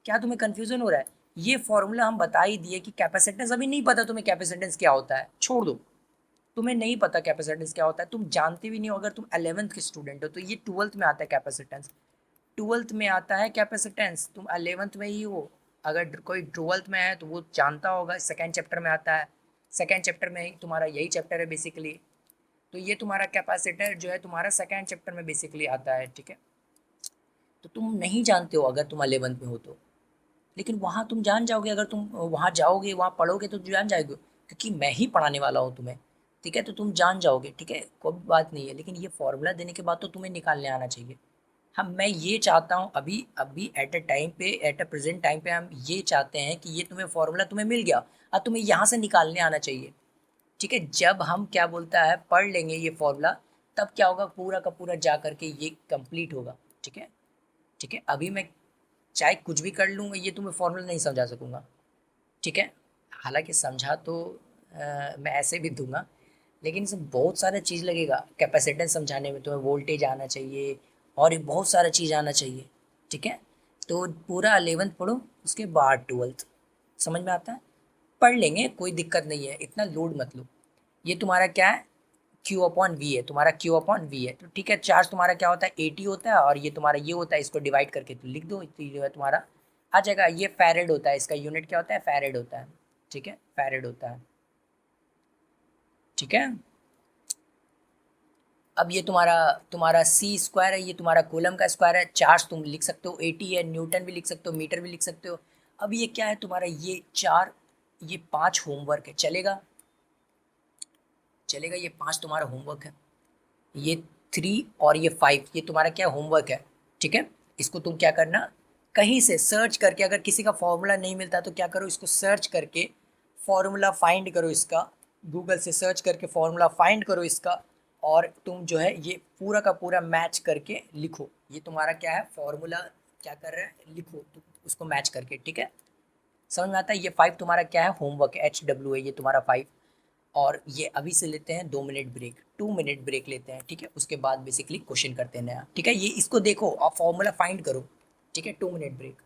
क्या तुम्हें कन्फ्यूज़न हो रहा है, ये फॉर्मूला हम बता ही दिए कि कैपेसिटेंस, अभी नहीं पता तुम्हें कैपेसिटेंस क्या होता है, छोड़ दो, तुम्हें नहीं पता कैपेसिटेंस क्या होता है, तुम जानते भी नहीं हो, अगर तुम 11th के स्टूडेंट हो तो ये 12th में आता है कैपेसिटेंस, 12th में आता है कैपेसिटेंस, तुम 11th में ही हो। अगर कोई 12th में है तो वो जानता होगा, सेकेंड चैप्टर में आता है, सेकेंड चैप्टर में ही तुम्हारा यही चैप्टर है बेसिकली। तो ये तुम्हारा कैपेसिटर जो है तुम्हारा सेकेंड चैप्टर में बेसिकली आता है, ठीक है। तो तुम नहीं जानते हो अगर तुम 11th में हो तो, लेकिन वहाँ तुम जान जाओगे, अगर तुम वहाँ जाओगे, वहाँ पढ़ोगे तो जान जाओगे, क्योंकि मैं ही पढ़ाने वाला हूँ तुम्हें, ठीक है। तो तुम जान जाओगे, ठीक है, कोई बात नहीं है, लेकिन ये फॉर्मूला देने के बाद तो तुम्हें निकालने आना चाहिए। हम, मैं ये चाहता हूँ अभी अभी एट अ टाइम पे, एट अ प्रेजेंट टाइम पे हम ये चाहते हैं कि ये तुम्हें फॉर्मूला तुम्हें मिल गया, और तुम्हें यहाँ से निकालने आना चाहिए, ठीक है। जब हम क्या बोलता है पढ़ लेंगे ये फॉर्मूला, तब क्या होगा, पूरा का पूरा जा करके ये कंप्लीट होगा, ठीक है, ठीक है। अभी मैं चाहे कुछ भी कर लूँगा, ये तुम्हें फॉर्मूला नहीं समझा सकूँगा, ठीक है। हालांकि समझा तो मैं ऐसे भी दूंगा, लेकिन इसमें बहुत सारा चीज़ लगेगा कैपेसिटेंस समझाने में, तुम्हें वोल्टेज आना चाहिए, और ये बहुत सारा चीज़ आना चाहिए, ठीक है। तो पूरा 11th पढ़ो, उसके बाद 12th, समझ में आता है, पढ़ लेंगे, कोई दिक्कत नहीं है, इतना लोड मत लो। ये तुम्हारा क्या है, Q अपॉन V है, तुम्हारा Q अपॉन V है, तो ठीक है। चार्ज तुम्हारा क्या होता है, 80 होता है, और ये तुम्हारा ये होता है, इसको डिवाइड करके तो लिख दो, तो ये तुम्हारा आ जाएगा। ये फैरेड होता है, इसका यूनिट क्या होता है, फैरेड होता है, ठीक है, फैरेड होता है, ठीक है। अब ये तुम्हारा तुम्हारा सी स्क्वायर है, ये तुम्हारा कूलम का स्क्वायर है, चार्ज तुम लिख सकते हो 80 है, न्यूटन भी लिख सकते हो, मीटर भी लिख सकते हो। अब ये क्या है तुम्हारा, ये 4, ये 5 होमवर्क है, चलेगा? चलेगा, ये 5 तुम्हारा होमवर्क है, ये 3 और ये 5 ये तुम्हारा क्या होमवर्क है, ठीक है। इसको तुम क्या करना, कहीं से सर्च करके, अगर किसी का फॉर्मूला नहीं मिलता तो क्या करो, इसको सर्च करके फॉर्मूला फाइंड करो इसका, गूगल से सर्च करके फॉर्मूला फाइंड करो इसका, और तुम जो है ये पूरा का पूरा मैच करके लिखो, ये तुम्हारा क्या है फॉर्मूला, क्या कर रहा है लिखो तुम उसको मैच करके, ठीक है। समझ में आता है? ये 5 तुम्हारा क्या है होमवर्क, HW है ये तुम्हारा 5। और ये अभी से लेते हैं 2 मिनट ब्रेक, 2 मिनट ब्रेक लेते हैं, ठीक है। उसके बाद बेसिकली क्वेश्चन करते हैं नया, ठीक है। ये इसको देखो आप फॉर्मूला फाइंड करो, ठीक है। 2 मिनट ब्रेक।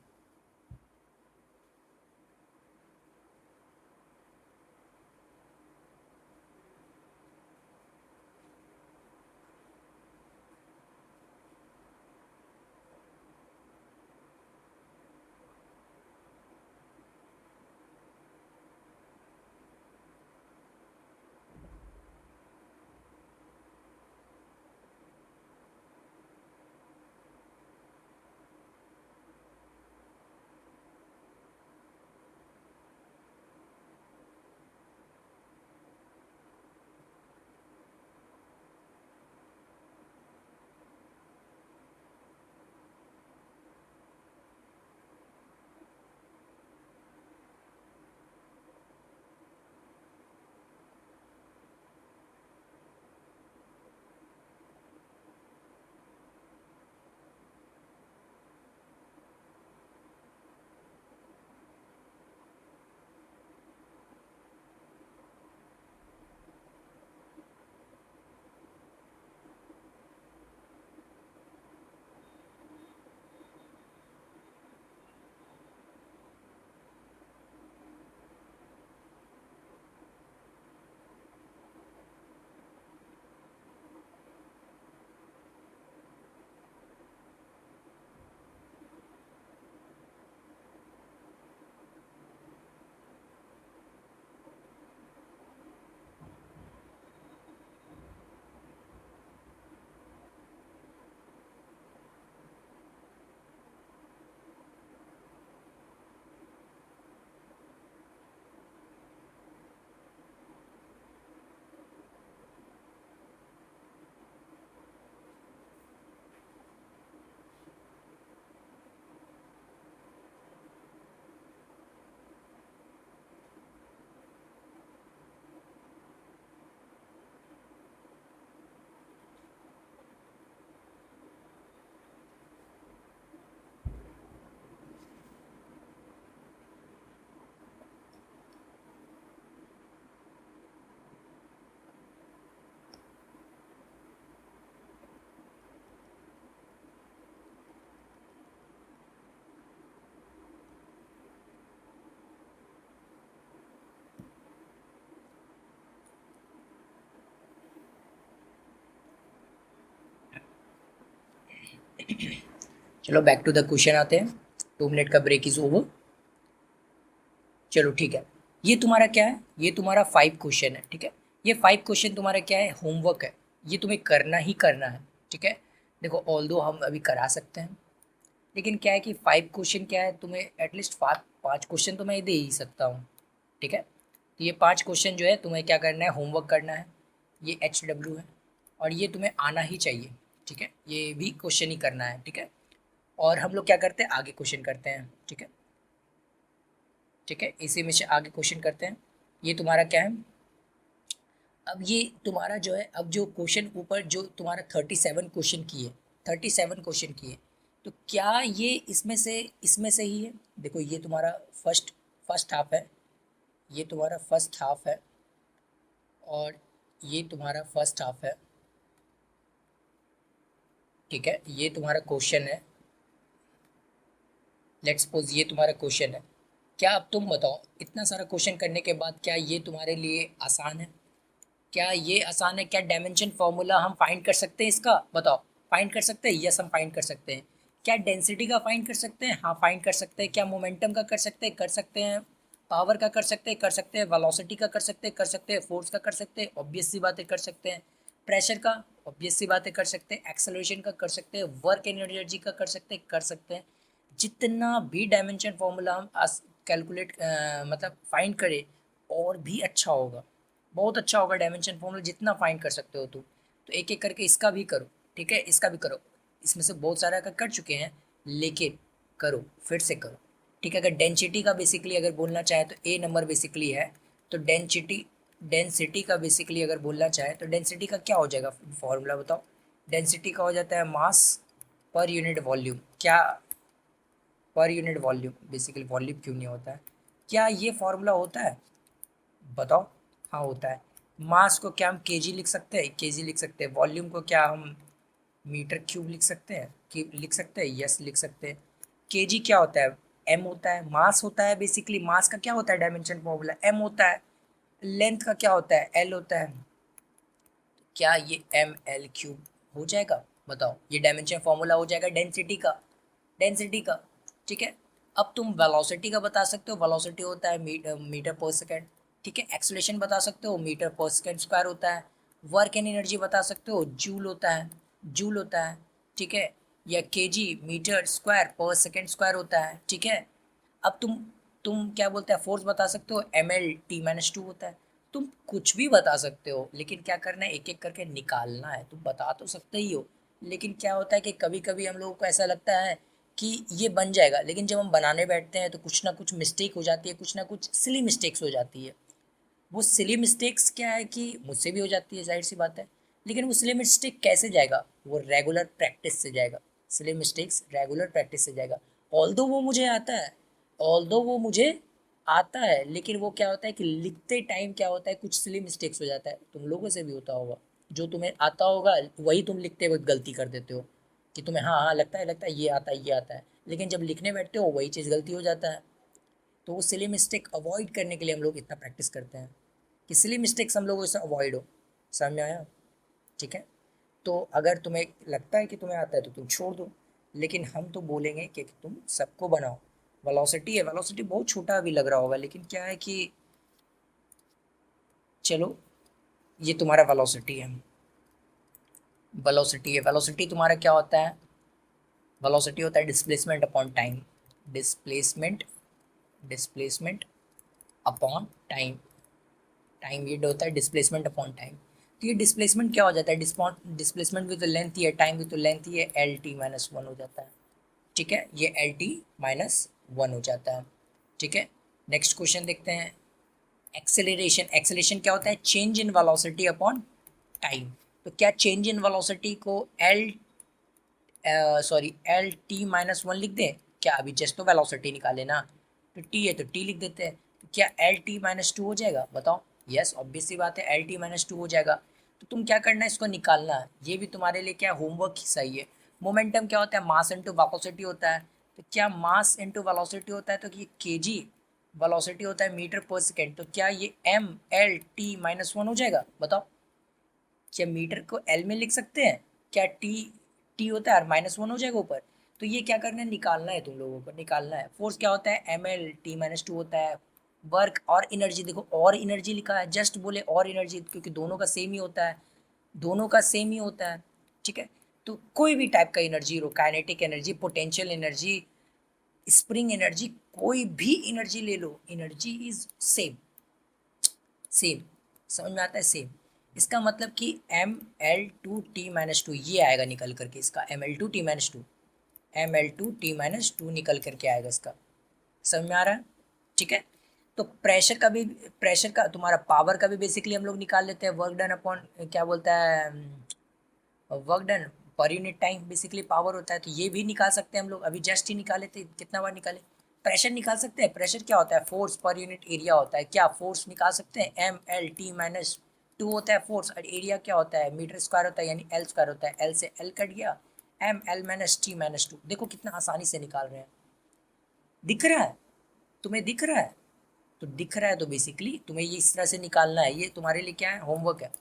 चलो बैक टू द क्वेश्चन आते हैं। 2 मिनट का ब्रेक इज ओवर। चलो ठीक है, ये तुम्हारा क्या है, ये तुम्हारा 5 क्वेश्चन है, ठीक है। ये 5 क्वेश्चन तुम्हारा क्या है होमवर्क है, ये तुम्हें करना ही करना है, ठीक है। देखो ऑल्दो हम अभी करा सकते हैं, लेकिन क्या है कि 5 क्वेश्चन क्या है, तुम्हें एटलीस्ट 5 क्वेश्चन तो मैं दे ही सकता हूँ, ठीक है। तो ये 5 क्वेश्चन जो है तुम्हें क्या करना है, होमवर्क करना है। ये HW है और ये तुम्हें आना ही चाहिए, ठीक है। ये भी क्वेश्चन ही करना है, ठीक है। और हम लोग क्या करते हैं, आगे क्वेश्चन करते हैं, ठीक है। ठीक है, इसी में से आगे क्वेश्चन करते हैं। ये तुम्हारा क्या है, अब ये तुम्हारा जो है, अब जो क्वेश्चन ऊपर जो तुम्हारा 37 क्वेश्चन की है, 37 क्वेश्चन की है, तो क्या ये इसमें से ही है? देखो ये तुम्हारा फर्स्ट फर्स्ट हाफ है, ये तुम्हारा फर्स्ट हाफ है, और ये तुम्हारा फर्स्ट हाफ है, ठीक है। ये तुम्हारा क्वेश्चन है, लेट्स सपोज ये तुम्हारा क्वेश्चन है। क्या अब तुम बताओ, इतना सारा क्वेश्चन करने के बाद क्या ये तुम्हारे लिए आसान है? क्या ये आसान है? क्या डायमेंशन फार्मूला हम फाइंड कर सकते हैं इसका? बताओ, फाइंड कर सकते हैं? यस हम फाइंड कर सकते हैं। क्या डेंसिटी का फाइंड कर सकते हैं? हाँ फाइंड कर सकते हैं। क्या मोमेंटम का कर सकते हैं? कर सकते हैं। पावर का कर सकते हैं? कर सकते हैं। वेलोसिटी का कर सकते हैं? कर सकते हैं। फोर्स का कर सकते हैं? ऑब्वियस सी बातें कर सकते हैं। प्रेशर का ऑब्वियस सी बातें कर सकते हैं, एक्सेलरेशन का कर सकते हैं, वर्क एनर्जी का कर सकते हैं। जितना भी डायमेंशन फॉर्मूला हम कैलकुलेट मतलब फाइंड करें और भी अच्छा होगा, बहुत अच्छा होगा डायमेंशन फॉर्मूला जितना फाइंड कर सकते हो तुम। तो एक एक करके इसका भी करो, ठीक है, इसका भी करो। इसमें से बहुत सारा का कर चुके हैं, लेकिन करो, फिर से करो, ठीक है। अगर डेंसिटी का बेसिकली अगर बोलना चाहे तो ए नंबर बेसिकली है। तो डेंसिटी डेंसिटी का बेसिकली अगर बोलना चाहे तो डेंसिटी का क्या हो जाएगा फॉर्मूला बताओ। डेंसिटी का हो जाता है मास पर यूनिट वॉल्यूम। क्या per unit volume, basically volume क्यों नहीं होता है, क्या ये फॉर्मूला होता है बताओ। हाँ होता है। मास को क्या हम केजी लिख सकते हैं, केजी लिख सकते हैं। वॉल्यूम को क्या हम मीटर क्यूब लिख सकते हैं, कि लिख सकते हैं, यस लिख सकते हैं। केजी क्या होता है, एम होता है। मास होता है बेसिकली, मास का क्या होता है डायमेंशन फॉर्मूला एम होता है। लेंथ का क्या होता है, एल होता है। क्या ये एम एल क्यूब हो जाएगा बताओ, ये डायमेंशन फॉर्मूला हो जाएगा डेंसिटी का, डेंसिटी का, ठीक है। अब तुम वेलोसिटी का बता सकते हो, वेलोसिटी होता है मीटर पर सेकेंड, ठीक है। एक्सेलरेशन बता सकते हो, मीटर पर सेकेंड स्क्वायर होता है। वर्क एंड एनर्जी बता सकते हो, जूल होता है, जूल होता है, ठीक है। या केजी मीटर स्क्वायर पर सेकेंड स्क्वायर होता है, ठीक है। अब तुम क्या बोलते हैं, फोर्स बता सकते हो, M L T minus two होता है। तुम कुछ भी बता सकते हो, लेकिन क्या करना है, एक एक करके निकालना है। तुम बता तो सकते ही हो, लेकिन क्या होता है कि कभी कभी हम लोगों को ऐसा लगता है कि ये बन जाएगा, लेकिन जब हम बनाने बैठते हैं तो कुछ ना कुछ मिस्टेक हो जाती है, कुछ ना कुछ सिली मिस्टेक्स हो जाती है। वो सिली मिस्टेक्स क्या है कि मुझसे भी हो जाती है, जाहिर सी बात है। लेकिन वो सिली मिस्टेक कैसे जाएगा, वो रेगुलर प्रैक्टिस से जाएगा। सिली मिस्टेक्स रेगुलर प्रैक्टिस से जाएगा। ऑल्दो वो मुझे आता है, ऑल्दो वो मुझे आता है, लेकिन वो क्या होता है कि लिखते टाइम क्या होता है, कुछ सिली मिस्टेक्स हो जाता है। तुम लोगों से भी होता होगा, जो तुम्हें आता होगा वही तुम लिखते वक्त गलती कर देते हो, कि तुम्हें हाँ हाँ लगता है ये आता है, ये आता है, लेकिन जब लिखने बैठते हो वही चीज़ गलती हो जाता है। तो वो सिली मिस्टेक अवॉइड करने के लिए हम लोग इतना प्रैक्टिस करते हैं कि सिली मिस्टेक्स हम लोगों से अवॉइड हो। समझ में आया, ठीक है। तो अगर तुम्हें लगता है कि तुम्हें आता है तो तुम छोड़ दो, लेकिन हम तो बोलेंगे कि तुम सबको बनाओ। वेलोसिटी है, वेलोसिटी बहुत छोटा अभी लग रहा होगा, लेकिन क्या है कि चलो, ये तुम्हारा वेलोसिटी है, वेलोसिटी है। वेलोसिटी तुम्हारा क्या होता है, वेलोसिटी होता है displacement upon time, displacement, displacement upon time. Time ये होता है डिस्प्लेसमेंट अपॉन टाइम। तो ये डिस्प्लेसमेंट क्या हो जाता है, डिस्प्लेसमेंट विद लेंथ ही है, टाइम विद लेंथ ही है, एल टी माइनस वन हो जाता है, ठीक है। ये एल टी माइनस वन हो जाता है, ठीक है। नेक्स्ट क्वेश्चन देखते हैं। एक्सेलरेशन, एक्सेलरेशन क्या होता है, change in velocity upon time. तो क्या चेंज इन वेलोसिटी को L sorry L T minus one लिख दें क्या, अभी जस्ट तो वेलोसिटी निकाले ना, तो टी है तो टी लिख देते हैं। तो क्या एल टी माइनस टू हो जाएगा बताओ, यस ऑब्वियस सी बात है, एल टी माइनस टू हो जाएगा। तो तुम क्या करना है, इसको निकालना है, ये भी तुम्हारे लिए क्या होमवर्क ही सही है। मोमेंटम क्या होता है, मास इंटू वेलोसिटी होता है। तो क्या मास इंटू वेलोसिटी होता है, तो ये के जी, वेलोसिटी होता है मीटर पर सेकेंड। तो क्या ये M L T minus one हो जाएगा बताओ। क्या मीटर को एल में लिख सकते हैं, क्या टी, टी होता है और माइनस वन हो जाएगा ऊपर। तो ये क्या करना है, निकालना है तुम लोगों को, निकालना है। फोर्स क्या होता है, M L T minus two होता है। वर्क और एनर्जी, देखो और एनर्जी लिखा है, जस्ट बोले और एनर्जी, क्योंकि दोनों का सेम ही होता है, दोनों का सेम ही होता है, ठीक है। तो कोई भी टाइप का एनर्जी लो, kinetic energy, potential energy, spring energy, कोई भी एनर्जी ले लो, एनर्जी इज सेम, सेम। समझ में आता है, सेम। इसका मतलब कि M L two T minus two ये आएगा निकल करके, इसका M L two T minus two, M L two T minus two निकल करके आएगा इसका। समझ में आ रहा है, ठीक है। तो प्रेशर का भी, प्रेशर का तुम्हारा पावर का भी बेसिकली हम लोग निकाल लेते हैं, वर्क डन अपॉन क्या बोलता है, work done per unit time basically power होता है। तो ये भी निकाल सकते हैं हम लोग, अभी जस्ट ही निकाले थे, कितना बार निकाले। प्रेशर निकाल सकते हैं, प्रेशर क्या होता है, फोर्स पर यूनिट एरिया होता है। क्या फोर्स निकाल सकते हैं, M L T minus two होता है फोर्स, और एरिया क्या होता है, मीटर स्क्वायर होता है, यानी एल स्क्वायर होता है। एल से एल कट गया, M L minus T minus two. देखो कितना आसानी से निकाल रहे हैं, दिख रहा है, तुम्हें दिख रहा है। तो दिख रहा है तो बेसिकली तुम्हें ये इस तरह से निकालना है, ये तुम्हारे लिए क्या है, होमवर्क है।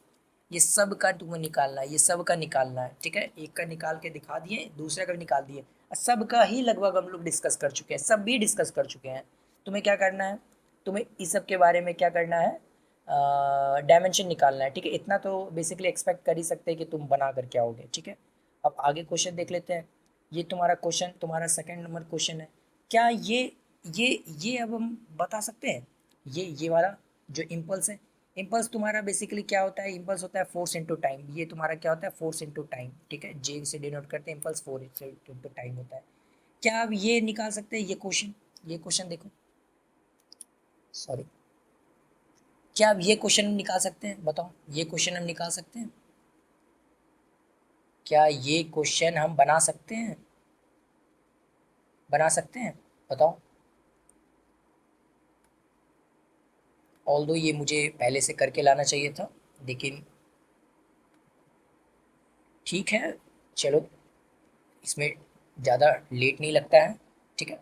ये सब का तुम्हें निकालना है, ये सब का निकालना है, ठीक है। एक का निकाल के दिखा दिए, दूसरे का निकाल दिए, सब का ही लगभग हम लोग डिस्कस कर चुके हैं, सब भी डिस्कस कर चुके हैं। तुम्हें क्या करना है, तुम्हें इस सब के बारे में क्या करना है, डायमेंशन निकालना है, ठीक है। इतना तो बेसिकली एक्सपेक्ट कर ही सकते हैं कि तुम बना कर के आओगे, ठीक है। अब आगे क्वेश्चन देख लेते हैं। ये तुम्हारा क्वेश्चन, तुम्हारा सेकंड नंबर क्वेश्चन है। क्या ये ये अब हम बता सकते हैं, ये वाला जो इम्पल्स है, इम्पल्स तुम्हारा बेसिकली क्या होता है, इम्पल्स होता है फोर्स इंटू टाइम। ये तुम्हारा क्या होता है, फोर्स इंटू टाइम, ठीक है। जे से डिनोट करते हैं इम्पल्स, फोर्स इंटू टाइम होता है। क्या आप ये निकाल सकते हैं, ये क्वेश्चन देखो, सॉरी, क्या आप ये क्वेश्चन निकाल सकते हैं, बताओ, ये क्वेश्चन हम निकाल सकते हैं, क्या ये क्वेश्चन हम बना सकते हैं, बना सकते हैं, बताओ। ऑल्दो ये मुझे पहले से करके लाना चाहिए था, लेकिन ठीक है, चलो, इसमें ज़्यादा लेट नहीं लगता है, ठीक है।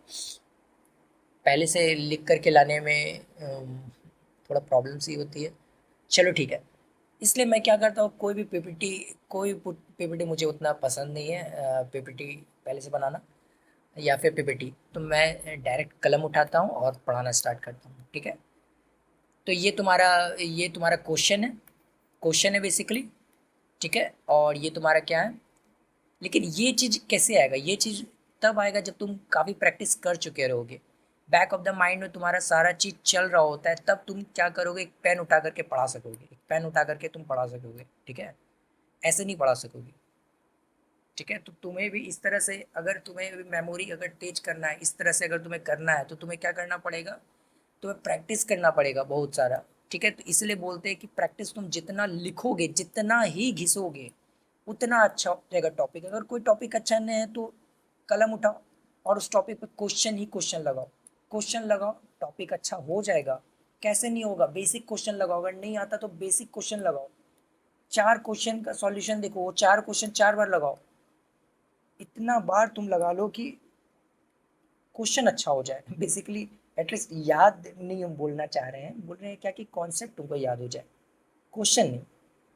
पहले से लिख करके लाने में थोड़ा प्रॉब्लम सी होती है, चलो ठीक है। इसलिए मैं क्या करता हूँ, कोई पीपीटी मुझे उतना पसंद नहीं है, पीपीटी पहले से बनाना या फिर पीपीटी, तो मैं डायरेक्ट कलम उठाता हूँ और पढ़ाना स्टार्ट करता हूँ, ठीक है। तो ये तुम्हारा क्वेश्चन है बेसिकली, ठीक है। और ये तुम्हारा क्या है, लेकिन ये चीज़ कैसे आएगा, ये चीज़ तब आएगा जब तुम काफ़ी प्रैक्टिस कर चुके रहोगे, बैक ऑफ द माइंड में तुम्हारा सारा चीज़ चल रहा होता है, तब तुम क्या करोगे, एक पेन उठा करके पढ़ा सकोगे, एक पेन उठा करके तुम पढ़ा सकोगे, ठीक है। ऐसे नहीं पढ़ा सकोगे, ठीक है। तो तुम्हें भी इस तरह से, अगर तुम्हें भी मेमोरी अगर तेज करना है, इस तरह से अगर तुम्हें करना है, तो तुम्हें क्या करना पड़ेगा, तुम्हें प्रैक्टिस करना पड़ेगा बहुत सारा, ठीक है। तो इसलिए बोलते हैं कि प्रैक्टिस तुम जितना लिखोगे, जितना ही घिसोगे, उतना अच्छा रहेगा टॉपिक। अगर कोई टॉपिक अच्छा नहीं है तो कलम उठाओ और उस टॉपिक पे क्वेश्चन ही क्वेश्चन लगाओ, क्वेश्चन लगाओ, टॉपिक अच्छा हो जाएगा। कैसे नहीं होगा, बेसिक क्वेश्चन लगाओ, अगर नहीं आता तो बेसिक क्वेश्चन लगाओ, 4 क्वेश्चन का सॉल्यूशन देखो, वो 4 क्वेश्चन 4 बार लगाओ, इतना बार तुम लगा लो कि क्वेश्चन अच्छा हो जाए बेसिकली। एटलीस्ट याद नहीं हम बोलना चाह रहे हैं, बोल रहे हैं क्या कि कॉन्सेप्ट तुमको याद हो जाए, क्वेश्चन नहीं।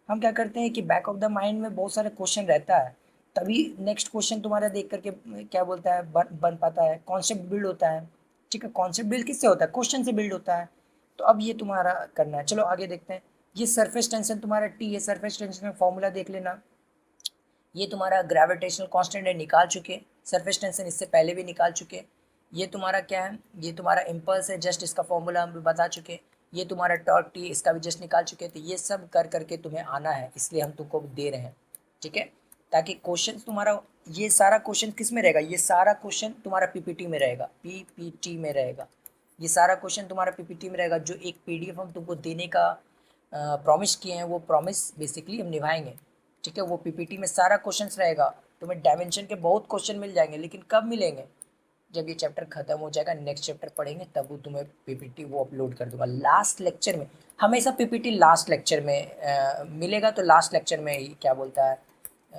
हम क्या करते हैं कि बैक ऑफ द माइंड में बहुत सारे क्वेश्चन रहता है, तभी नेक्स्ट क्वेश्चन तुम्हारा देख करके क्या बोलता है, बन पाता है, कॉन्सेप्ट बिल्ड होता है, ठीक है। कॉन्सेप्ट बिल्ड किससे होता है, क्वेश्चन से बिल्ड होता है। तो अब ये तुम्हारा करना है, चलो आगे देखते हैं। ये सरफेस टेंशन तुम्हारा टी है, सरफेस टेंशन का फॉर्मूला देख लेना। ये तुम्हारा ग्रेविटेशनल कांस्टेंट है, निकाल चुके, सरफेस टेंशन इससे पहले भी निकाल चुके। ये तुम्हारा क्या है, ये तुम्हारा इम्पल्स है, जस्ट इसका फॉर्मूला हम बता चुके। ये तुम्हारा टॉर्क टी, इसका भी जस्ट निकाल चुके। तो ये सब कर करके तुम्हें आना है, इसलिए हम तुमको दे रहे हैं, ठीक है। ताकि क्वेश्चन तुम्हारा, ये सारा क्वेश्चन किस में रहेगा, ये सारा क्वेश्चन तुम्हारा पीपीटी में रहेगा, पीपीटी में रहेगा। ये सारा क्वेश्चन तुम्हारा पीपीटी में रहेगा, जो एक पीडीएफ हम तुमको देने का प्रॉमिस किए हैं, वो प्रॉमिस बेसिकली हम निभाएंगे, ठीक है। वो पीपीटी में सारा क्वेश्चंस रहेगा। तुम्हें डायमेंशन के बहुत क्वेश्चन मिल जाएंगे, लेकिन कब मिलेंगे, जब ये चैप्टर खत्म हो जाएगा, नेक्स्ट चैप्टर पढ़ेंगे, तब वो तुम्हें पीपीटी वो अपलोड कर दूंगा लास्ट लेक्चर में। हमेशा पीपीटी लास्ट लेक्चर में मिलेगा, तो लास्ट लेक्चर में ही क्या बोलता है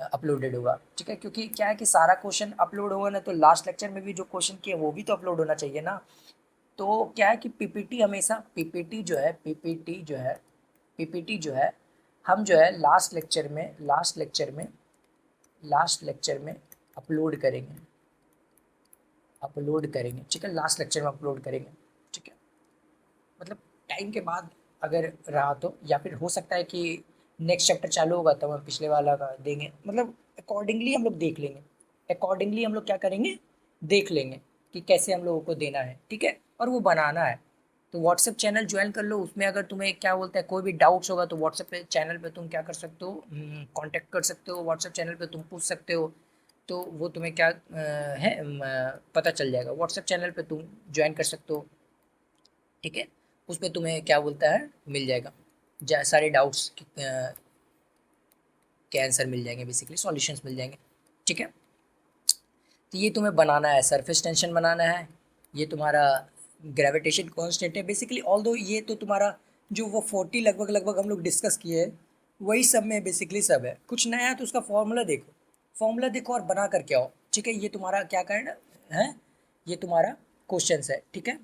अपलोडेड होगा, ठीक है। क्योंकि क्या है कि सारा क्वेश्चन अपलोड होगा ना, तो लास्ट लेक्चर में भी जो क्वेश्चन किए वो भी तो अपलोड होना चाहिए ना। तो क्या है कि पीपीटी हमेशा, पीपीटी जो है हम जो है लास्ट लेक्चर में अपलोड करेंगे, ठीक है। लास्ट लेक्चर में अपलोड करेंगे, ठीक है। मतलब टाइम के बाद अगर रहा तो, या फिर हो सकता है कि नेक्स्ट चैप्टर चालू होगा तो हम पिछले वाला का देंगे, मतलब अकॉर्डिंगली हम लोग देख लेंगे, अकॉर्डिंगली हम लोग क्या करेंगे, देख लेंगे कि कैसे हम लोगों को देना है, ठीक है। और वो बनाना है, तो व्हाट्सएप चैनल ज्वाइन कर लो। उसमें अगर तुम्हें क्या बोलते हैं कोई भी डाउट्स होगा तो व्हाट्सएप पे चैनल पे तुम क्या कर सकते हो, कांटेक्ट कर सकते हो, व्हाट्सएप चैनल पे तुम पूछ सकते हो। तो वो तुम्हें क्या है पता चल जाएगा, व्हाट्सएप चैनल पे तुम ज्वाइन कर सकते हो, ठीक है। उस पर तुम्हें क्या बोलता है मिल जाएगा, सारे डाउट्स के आंसर मिल जाएंगे, बेसिकली सॉल्यूशंस मिल जाएंगे, ठीक है। तो ये तुम्हें बनाना है, सरफेस टेंशन बनाना है, ये तुम्हारा ग्रेविटेशन कांस्टेंट है बेसिकली। ऑल्दो ये तो तुम्हारा जो वो 40 लगभग लगभग हम लोग डिस्कस किए हैं, वही सब में बेसिकली सब है। कुछ नया है तो उसका फॉर्मूला देखो और बना करके आओ, ठीक है। ये तुम्हारा क्या करना है, ये तुम्हारा क्वेश्चंस है, ठीक है।